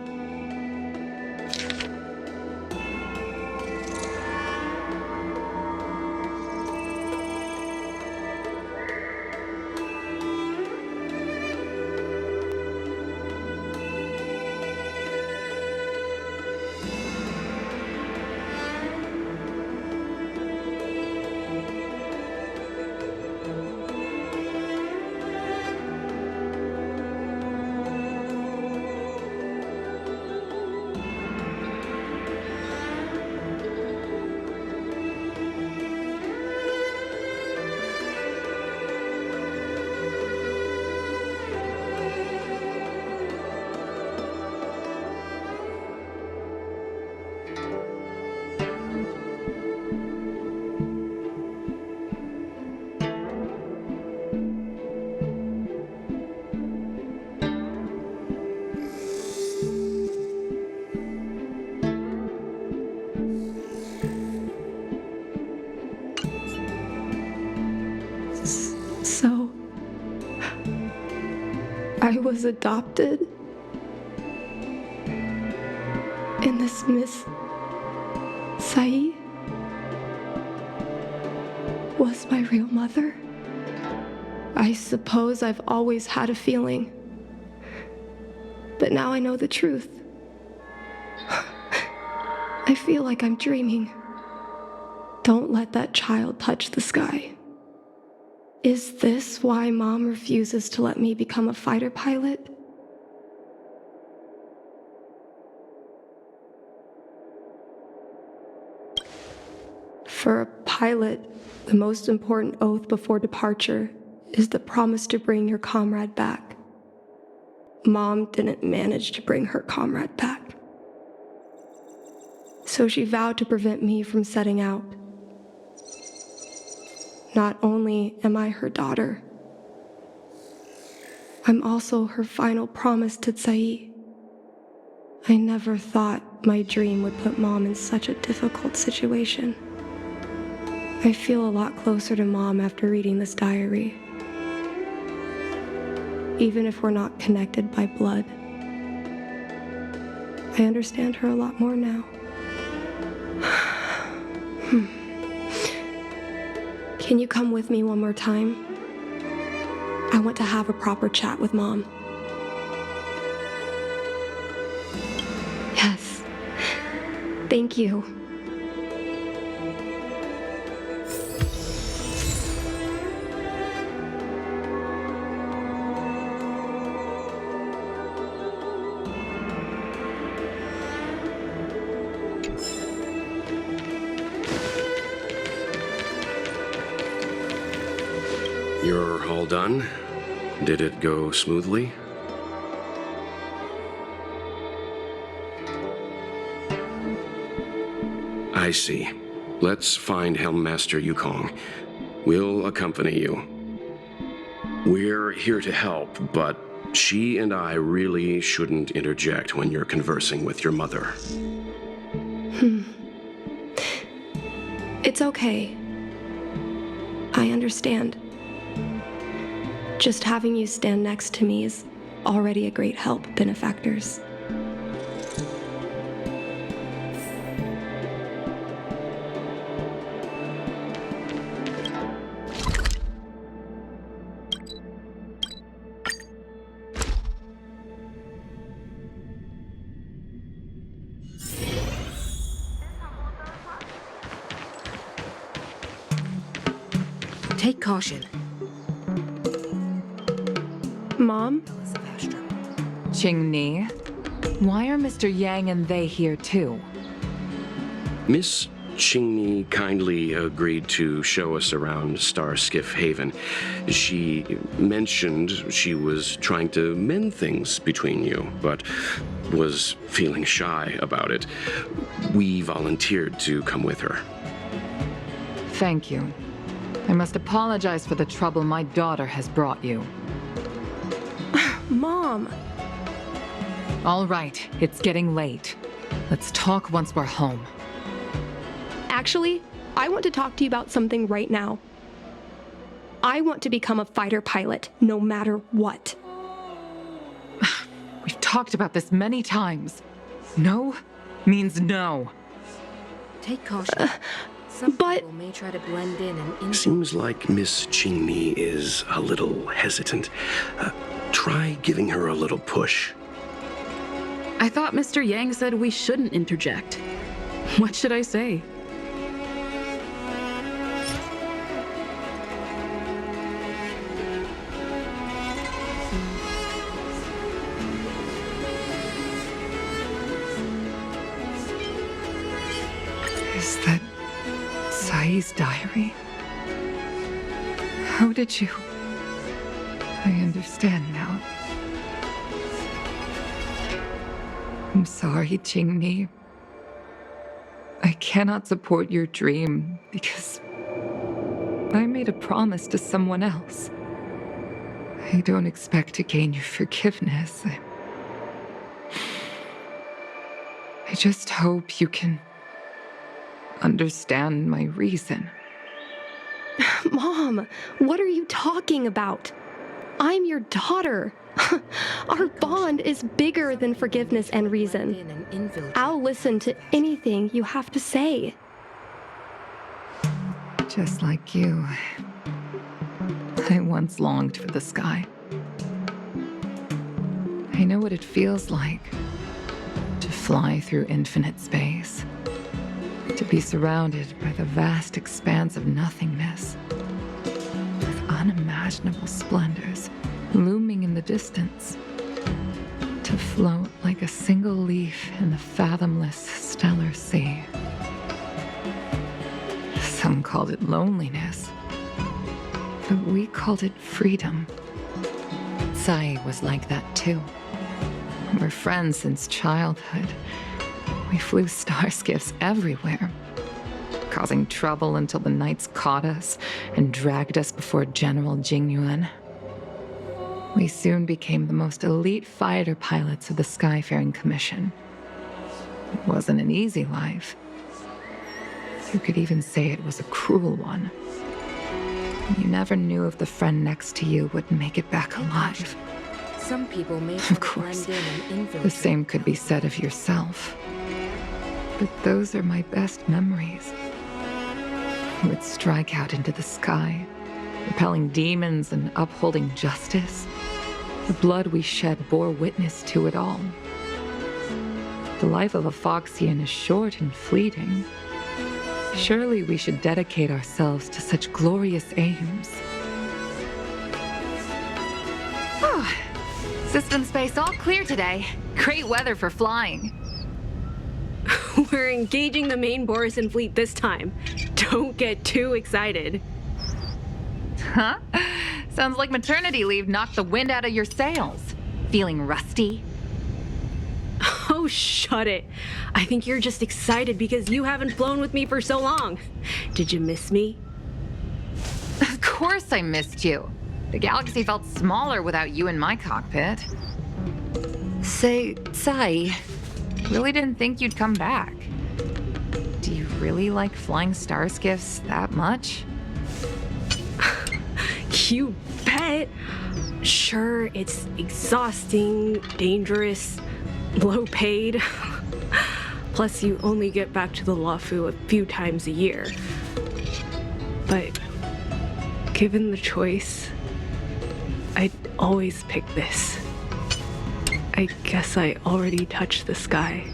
So, I was adopted? And this Miss Tsai was my real mother? I suppose I've always had a feeling. But now I know the truth. I feel like I'm dreaming. Don't let that child touch the sky. Is this why Mom refuses to let me become a fighter pilot? For a pilot, the most important oath before departure is the promise to bring your comrade back. Mom didn't manage to bring her comrade back. So she vowed to prevent me from setting out. Not only am I her daughter, I'm also her final promise to Tsai. I never thought my dream would put Mom in such a difficult situation. I feel a lot closer to Mom after reading this diary. Even if we're not connected by blood, I understand her a lot more now. Can you come with me one more time? I want to have a proper chat with Mom. Yes. Thank you. You're all done? Did it go smoothly? I see. Let's find Helmmaster Yukong. We'll accompany you. We're here to help, but she and I really shouldn't interject when you're conversing with your mother. It's okay. I understand. Just having you stand next to me is already a great help, benefactors. Take caution. Mom? Qingni, why are Mr. Yang and they here too? Miss Qingni kindly agreed to show us around Star Skiff Haven. She mentioned she was trying to mend things between you, but was feeling shy about it. We volunteered to come with her. Thank you. I must apologize for the trouble my daughter has brought you. Mom! All right, it's getting late. Let's talk once we're home. Actually, I want to talk to you about something right now. I want to become a fighter pilot, no matter what. We've talked about this many times. No means no. Take caution. Some but- people may try to blend in and Seems like Miss Qingni is a little hesitant. Try giving her a little push. I thought Mr. Yang said we shouldn't interject. What should I say? Is that Sai's diary? How did you... I understand now. I'm sorry, Qingni. I cannot support your dream because I made a promise to someone else. I don't expect to gain your forgiveness. I just hope you can understand my reason. Mom, what are you talking about? I'm your daughter. Our bond is bigger than forgiveness and reason. in and infiltrate. I'll listen to anything you have to say. Just like you, I once longed for the sky. I know what it feels like to fly through infinite space, to be surrounded by the vast expanse of nothingness, with unimaginable splendors looming in the distance, to float like a single leaf in the fathomless stellar sea. Some called it loneliness, but we called it freedom. Sai was like that too. We're friends since childhood. We flew star skiffs everywhere, causing trouble until the knights caught us and dragged us before General Jingyuan. We soon became the most elite fighter pilots of the Skyfaring Commission. It wasn't an easy life. You could even say it was a cruel one. You never knew if the friend next to you would make it back alive. Some people may Of course, the same could be said of yourself. But those are my best memories. We would strike out into the sky, repelling demons and upholding justice. The blood we shed bore witness to it all. The life of a Foxian is short and fleeting. Surely we should dedicate ourselves to such glorious aims. System space all clear today. Great weather for flying. We're engaging the main Borisan fleet this time. Don't get too excited. Huh? Sounds like maternity leave knocked the wind out of your sails. Feeling rusty? Oh, shut it. I think you're just excited because you haven't flown with me for so long. Did you miss me? Of course I missed you. The galaxy felt smaller without you in my cockpit. Say, Sai, really didn't think you'd come back. Do you really like flying star skiffs that much? You bet. Sure, it's exhausting, dangerous, low paid. Plus, you only get back to the Luofu a few times a year. But given the choice, I'd always pick this. I guess I already touched the sky.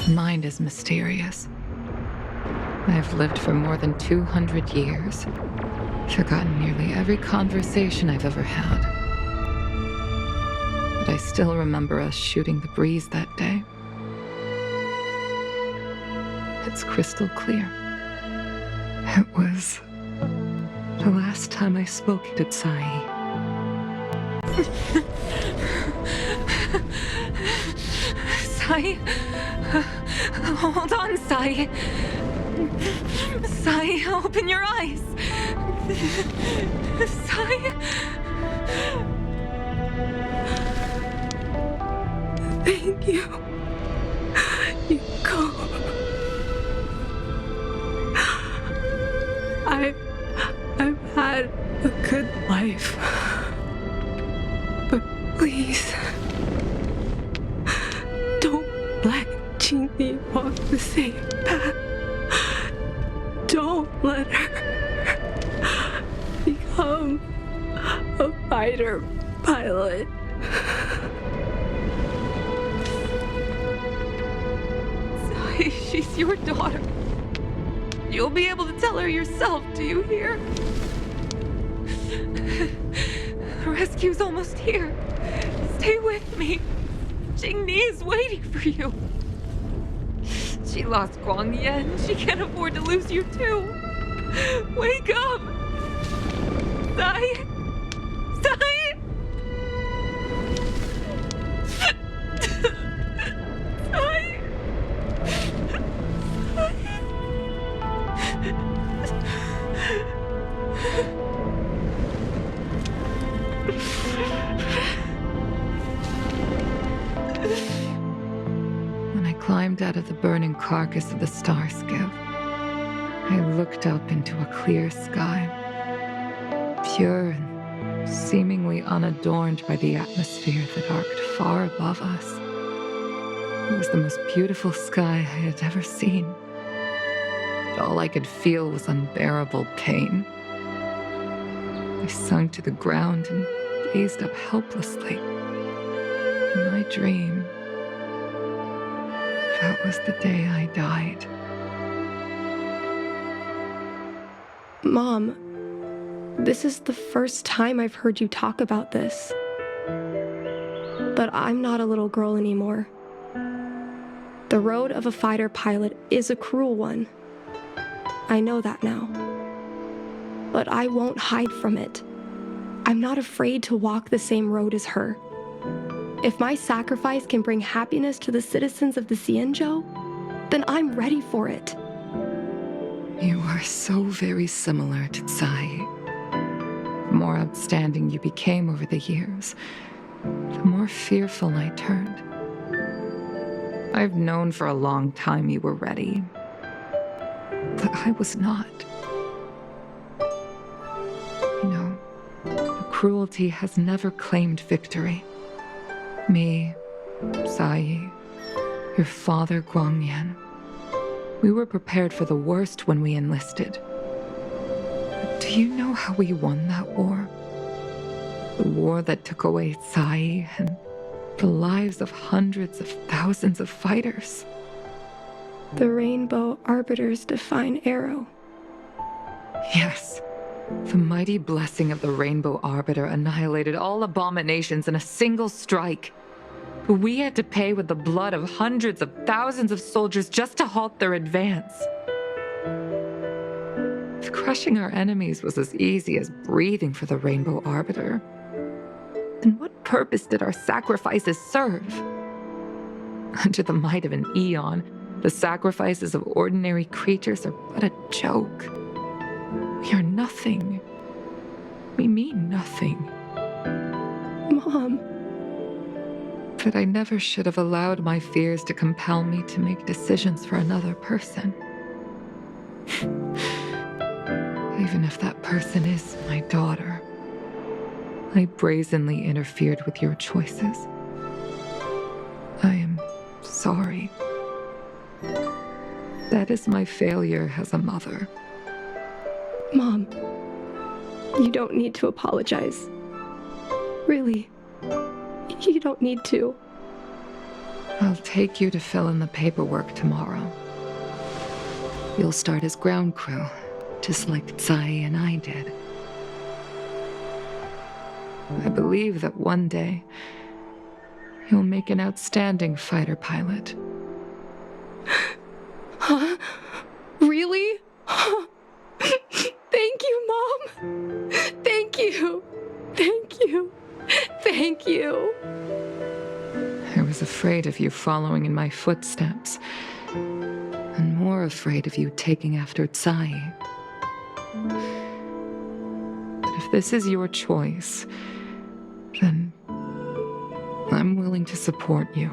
Mind is mysterious. I've lived for more than 200 years, forgotten nearly every conversation I've ever had. But I still remember us shooting the breeze that day. It's crystal clear. It was the last time I spoke to Sai. Sai? Hold on, Sai. Sai, open your eyes. Sai? Thank you. You go. I've had a good life. But please, don't let Jinny walk the same path. Don't let her become a fighter pilot. Sai, she's your daughter. You'll be able to tell her yourself, do you hear? Rescue's almost here. Stay with me. Jingni is waiting for you. She lost Guang Yan. She can't afford to lose you too. Wake up! Sai! Sai! Sai! When I climbed out of the burning carcass of the star skiff, I looked up into a clear sky, pure and seemingly unadorned by the atmosphere that arced far above us. It was the most beautiful sky I had ever seen. But all I could feel was unbearable pain. I sunk to the ground and gazed up helplessly. In my dream, that was the day I died. Mom, this is the first time I've heard you talk about this. But I'm not a little girl anymore. The road of a fighter pilot is a cruel one. I know that now. But I won't hide from it. I'm not afraid to walk the same road as her. If my sacrifice can bring happiness to the citizens of the Xianzhou, then I'm ready for it. You are so very similar to Tsai. The more outstanding you became over the years, the more fearful I turned. I've known for a long time you were ready, but I was not. You know, the cruelty has never claimed victory. Me, Tsai, your father Guangyan, we were prepared for the worst when we enlisted. But do you know how we won that war? The war that took away Tsai and the lives of hundreds of thousands of fighters. The Rainbow Arbiter's divine arrow. Yes. The mighty blessing of the Rainbow Arbiter annihilated all abominations in a single strike. We had to pay with the blood of hundreds of thousands of soldiers just to halt their advance. If crushing our enemies was as easy as breathing for the Rainbow Arbiter, then what purpose did our sacrifices serve? Under the might of an eon, the sacrifices of ordinary creatures are but a joke. We are nothing. We mean nothing. Mom. But I never should have allowed my fears to compel me to make decisions for another person. Even if that person is my daughter, I brazenly interfered with your choices. I am sorry. That is my failure as a mother. Mom, you don't need to apologize. Really, you don't need to. I'll take you to fill in the paperwork tomorrow. You'll start as ground crew, just like Tsai and I did. I believe that one day, you'll make an outstanding fighter pilot. Huh? Really? Thank you, Mom. Thank you. Thank you. Thank you. I was afraid of you following in my footsteps, and more afraid of you taking after Tsai. But if this is your choice, then I'm willing to support you,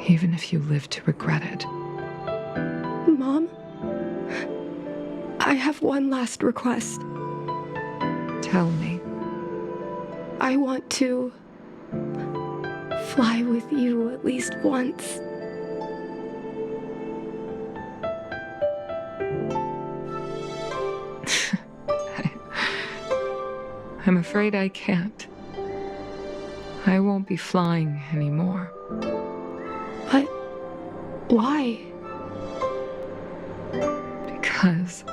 even if you live to regret it. Mom, I have one last request. Tell me. I want to fly with you at least once. I'm afraid I can't. I won't be flying anymore. But why? Because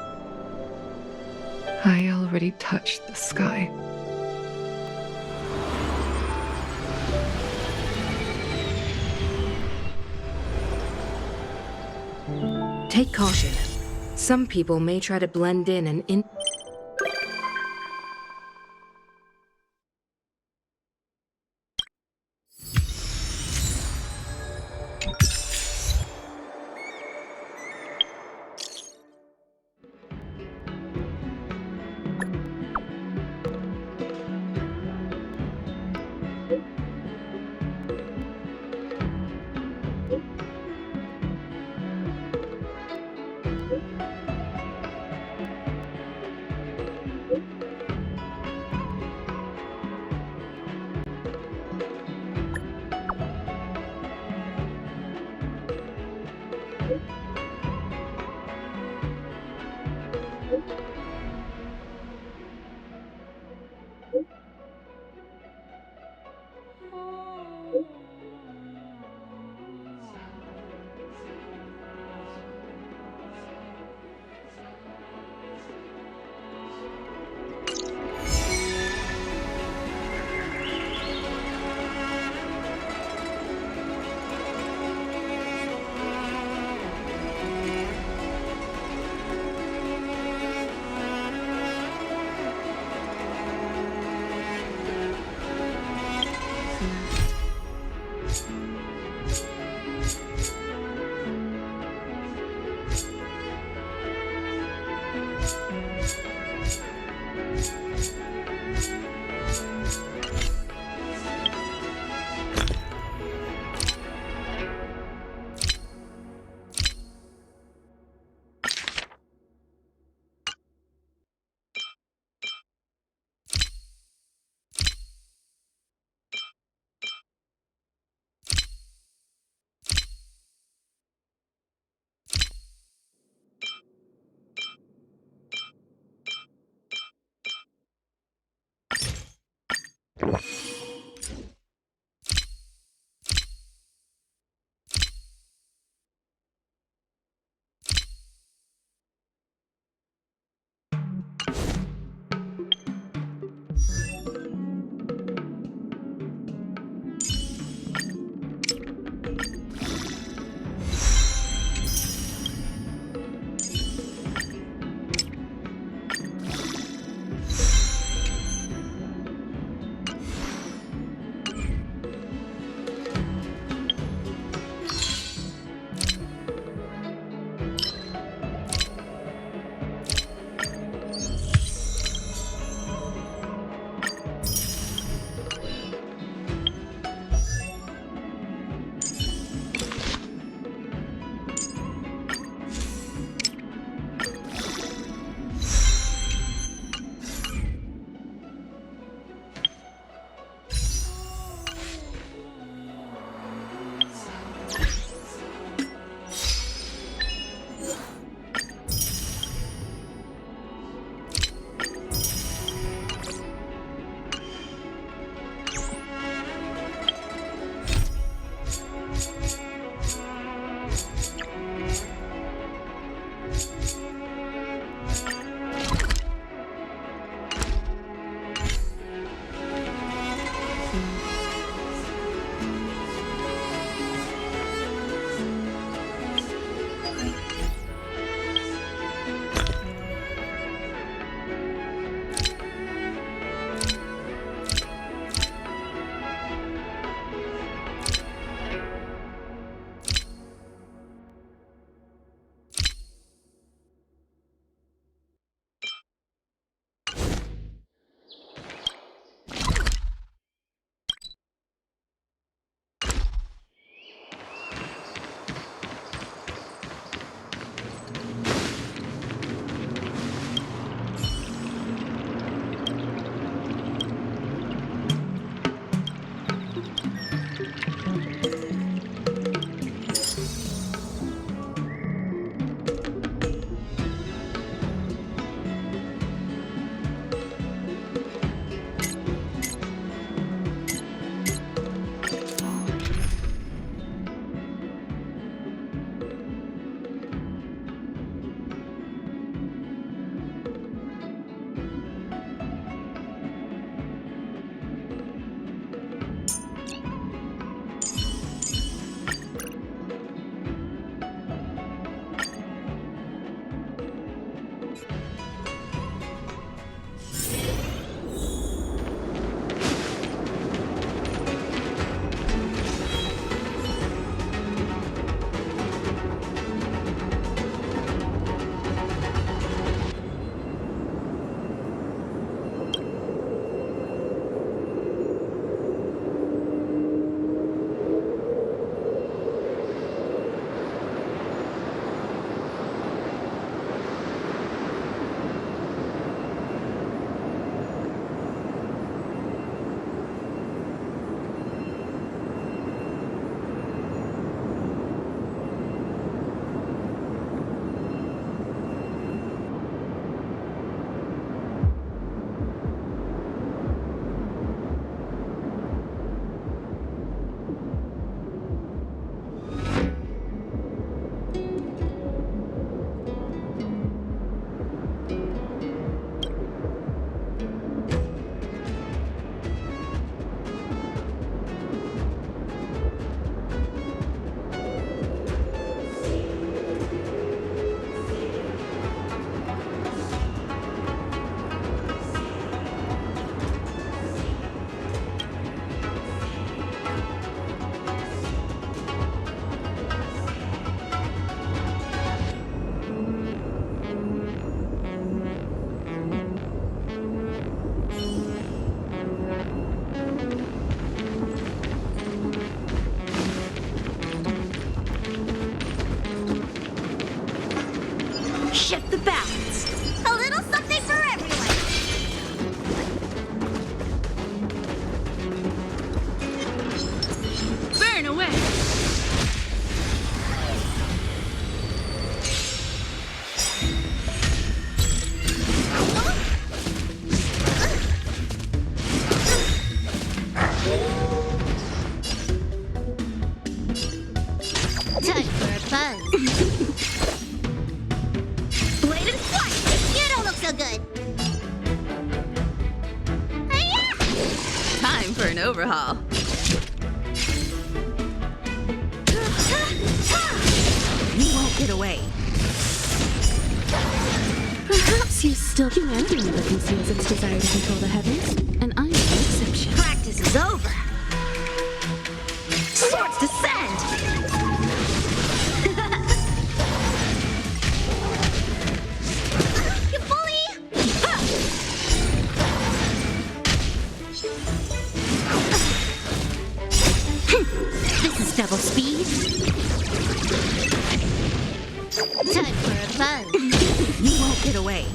I already touched the sky. Take caution. Some people may try to blend in and balance. A little something for everyone. Burn away! Time for a buzz. Bladed flight! You don't look so good. Hi-ya! Time for an overhaul. You won't get away. Perhaps you still... Humanity never conceals its desire to control the heavens, and I'm no exception. Practice is over. Swords descend! You bully! This is double speed. Time for a buzz. You won't get away.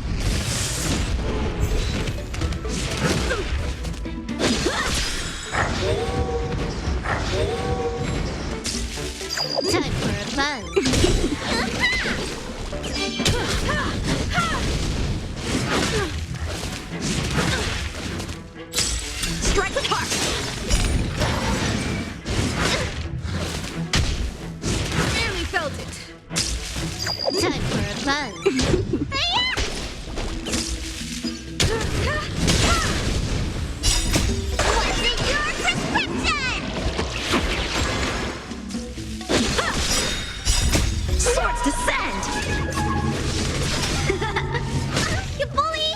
Time for a buzz. Strike with heart. Barely felt it. Time for a buzz. What's in your prescription? Swords descend! You bully!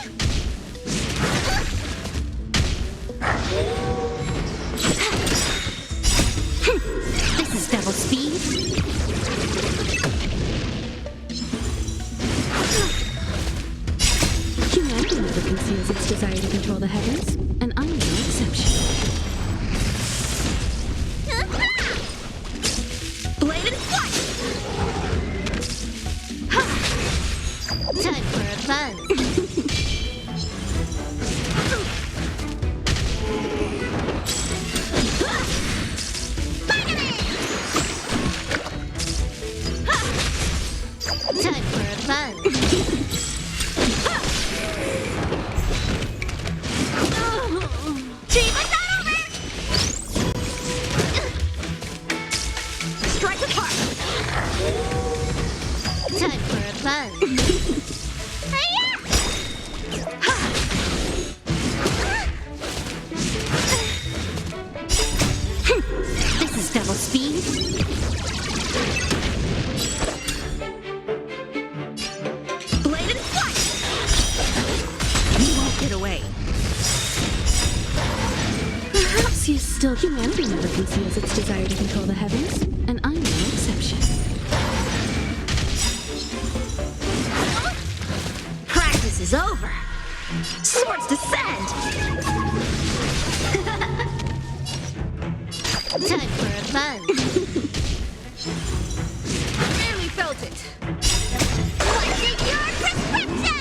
This is double speed. Humanity never conceals its desire to control the heavens, and I'm no exception. Bladed flight! Time for a buzz. Time for a buzz. Chiba's not over! Strike with heart! Time for a buzz. Hi-ya! This is double speed. Bladed flight! You won't get away. Perhaps you still... Humanity never conceals its desire to control the heavens, and I'm no exception. Practice is over. Swords descend! Time for a buzz. Barely felt it. What's in your prescription?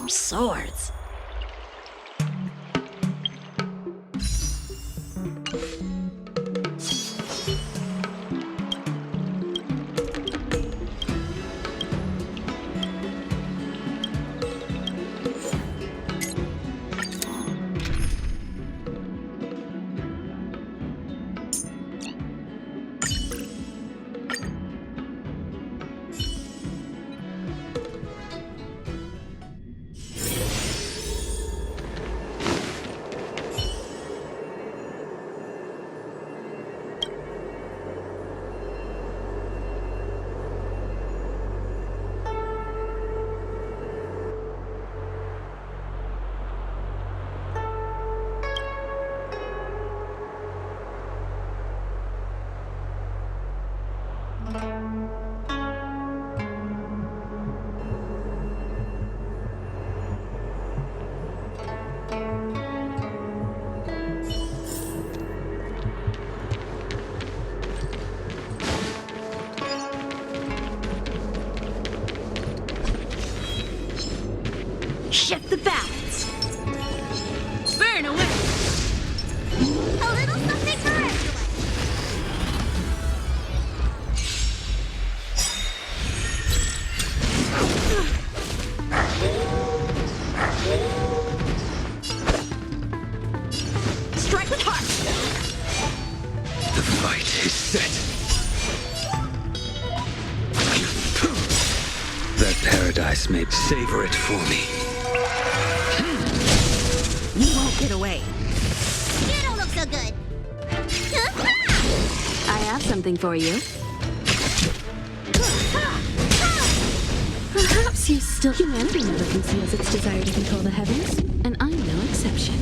Swords. Shift the balance. Burn away. A little something for everyone. Strike with heart. The fight is set. That paradise may savor it for me. You won't get away. You don't look so good. I have something for you. Perhaps you still... Humanity never conceals its desire to control the heavens, and I'm no exception.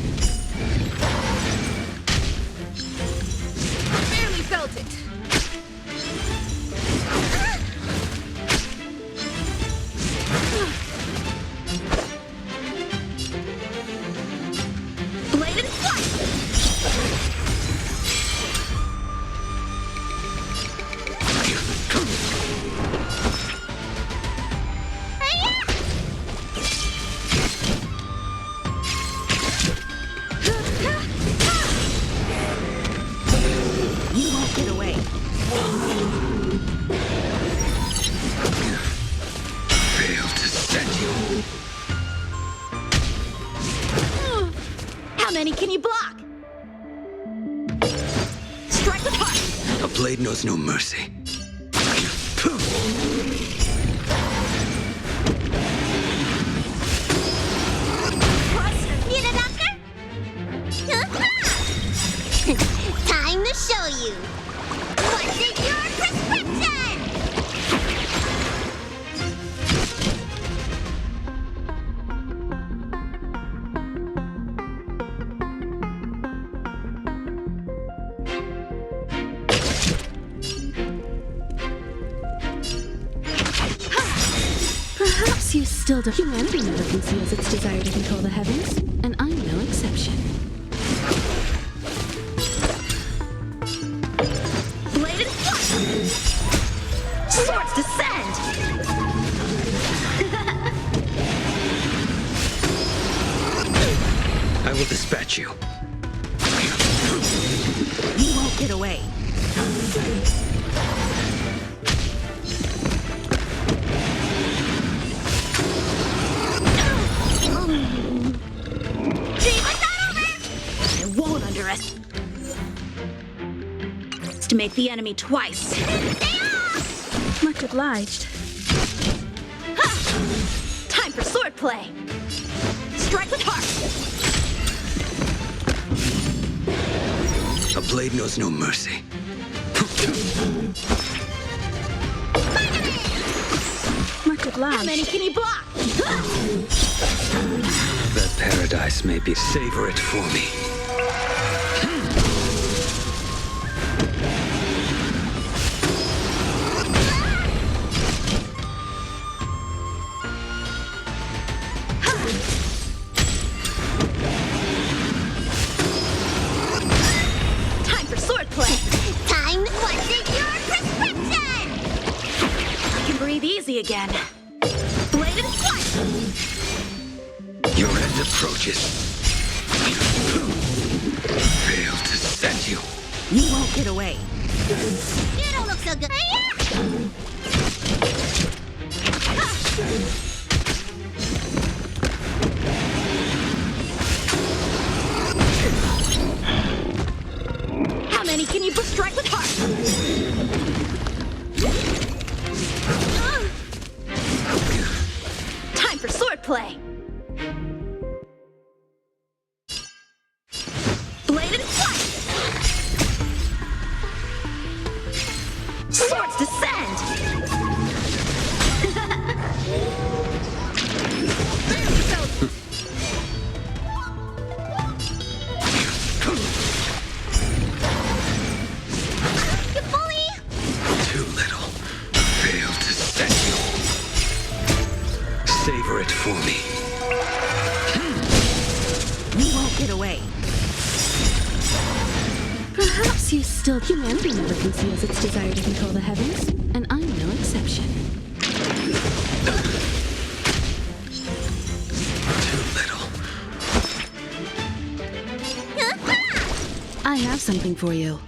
Barely felt it. Bladed flight! You won't get away. Fail to set you. How many can you block? Strike with heart! A blade knows no mercy. Need a doctor? Time to show you. What's in your prescription? Perhaps you still do. Humanity never conceals its desire to control the heavens, and I'm no exception. Bladed flight! Swords descend! I will dispatch you. You won't get away. I won't underestimate. It's to make the enemy twice. Much obliged. Ha! Time for swordplay. Strike with heart. A blade knows no mercy. Much obliged. How many can you block? That paradise may be. Savor it for me. Time for swordplay. Time. What's in your prescription? I can breathe easy again. Bladed flight. Your end approaches. Fail to set you. You won't get away. You don't look so good. How many can you strike with heart? Time for swordplay. Bladed flight. Swords descend. Too little. Fail to set you. Savor it for me. You won't get away. Perhaps you still... Humanity never conceals its desire to control the heavens, and I'm no exception. Too little. I have something for you.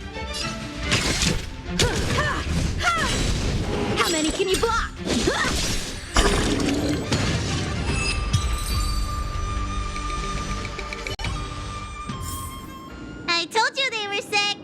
How many can you block? I told you they were sick.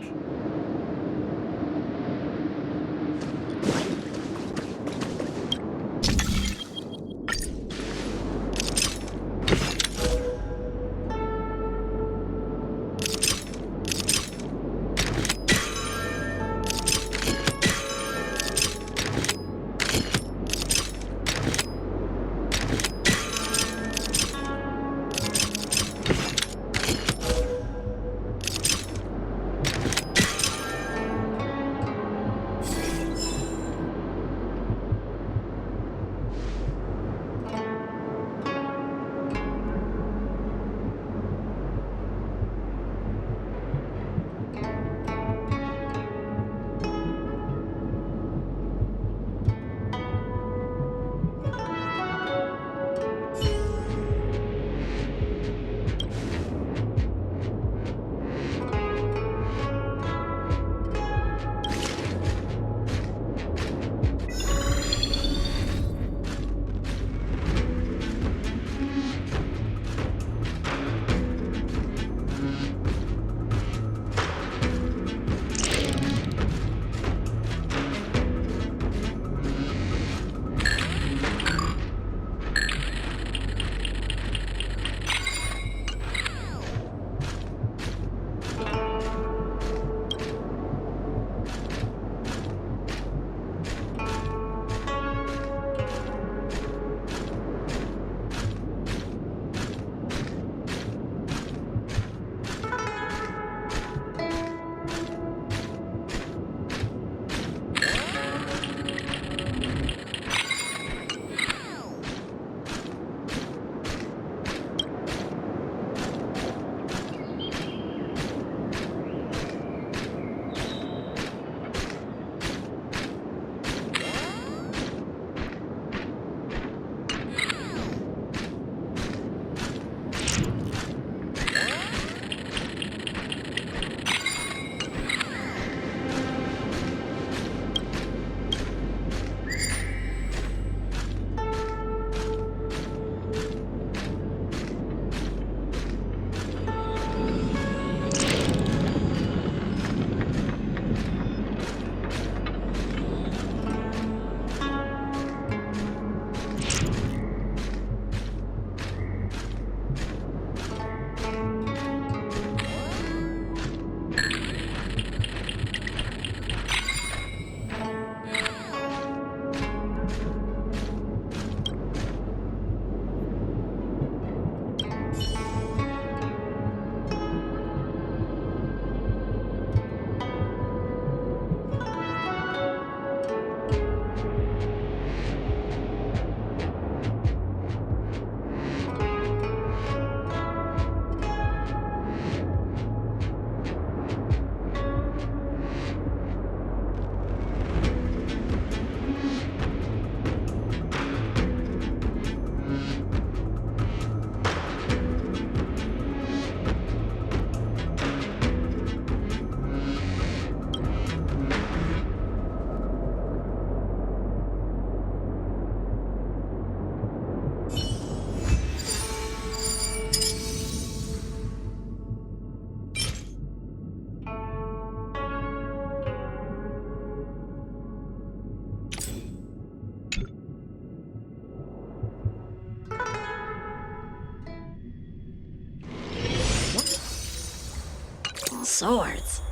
swords.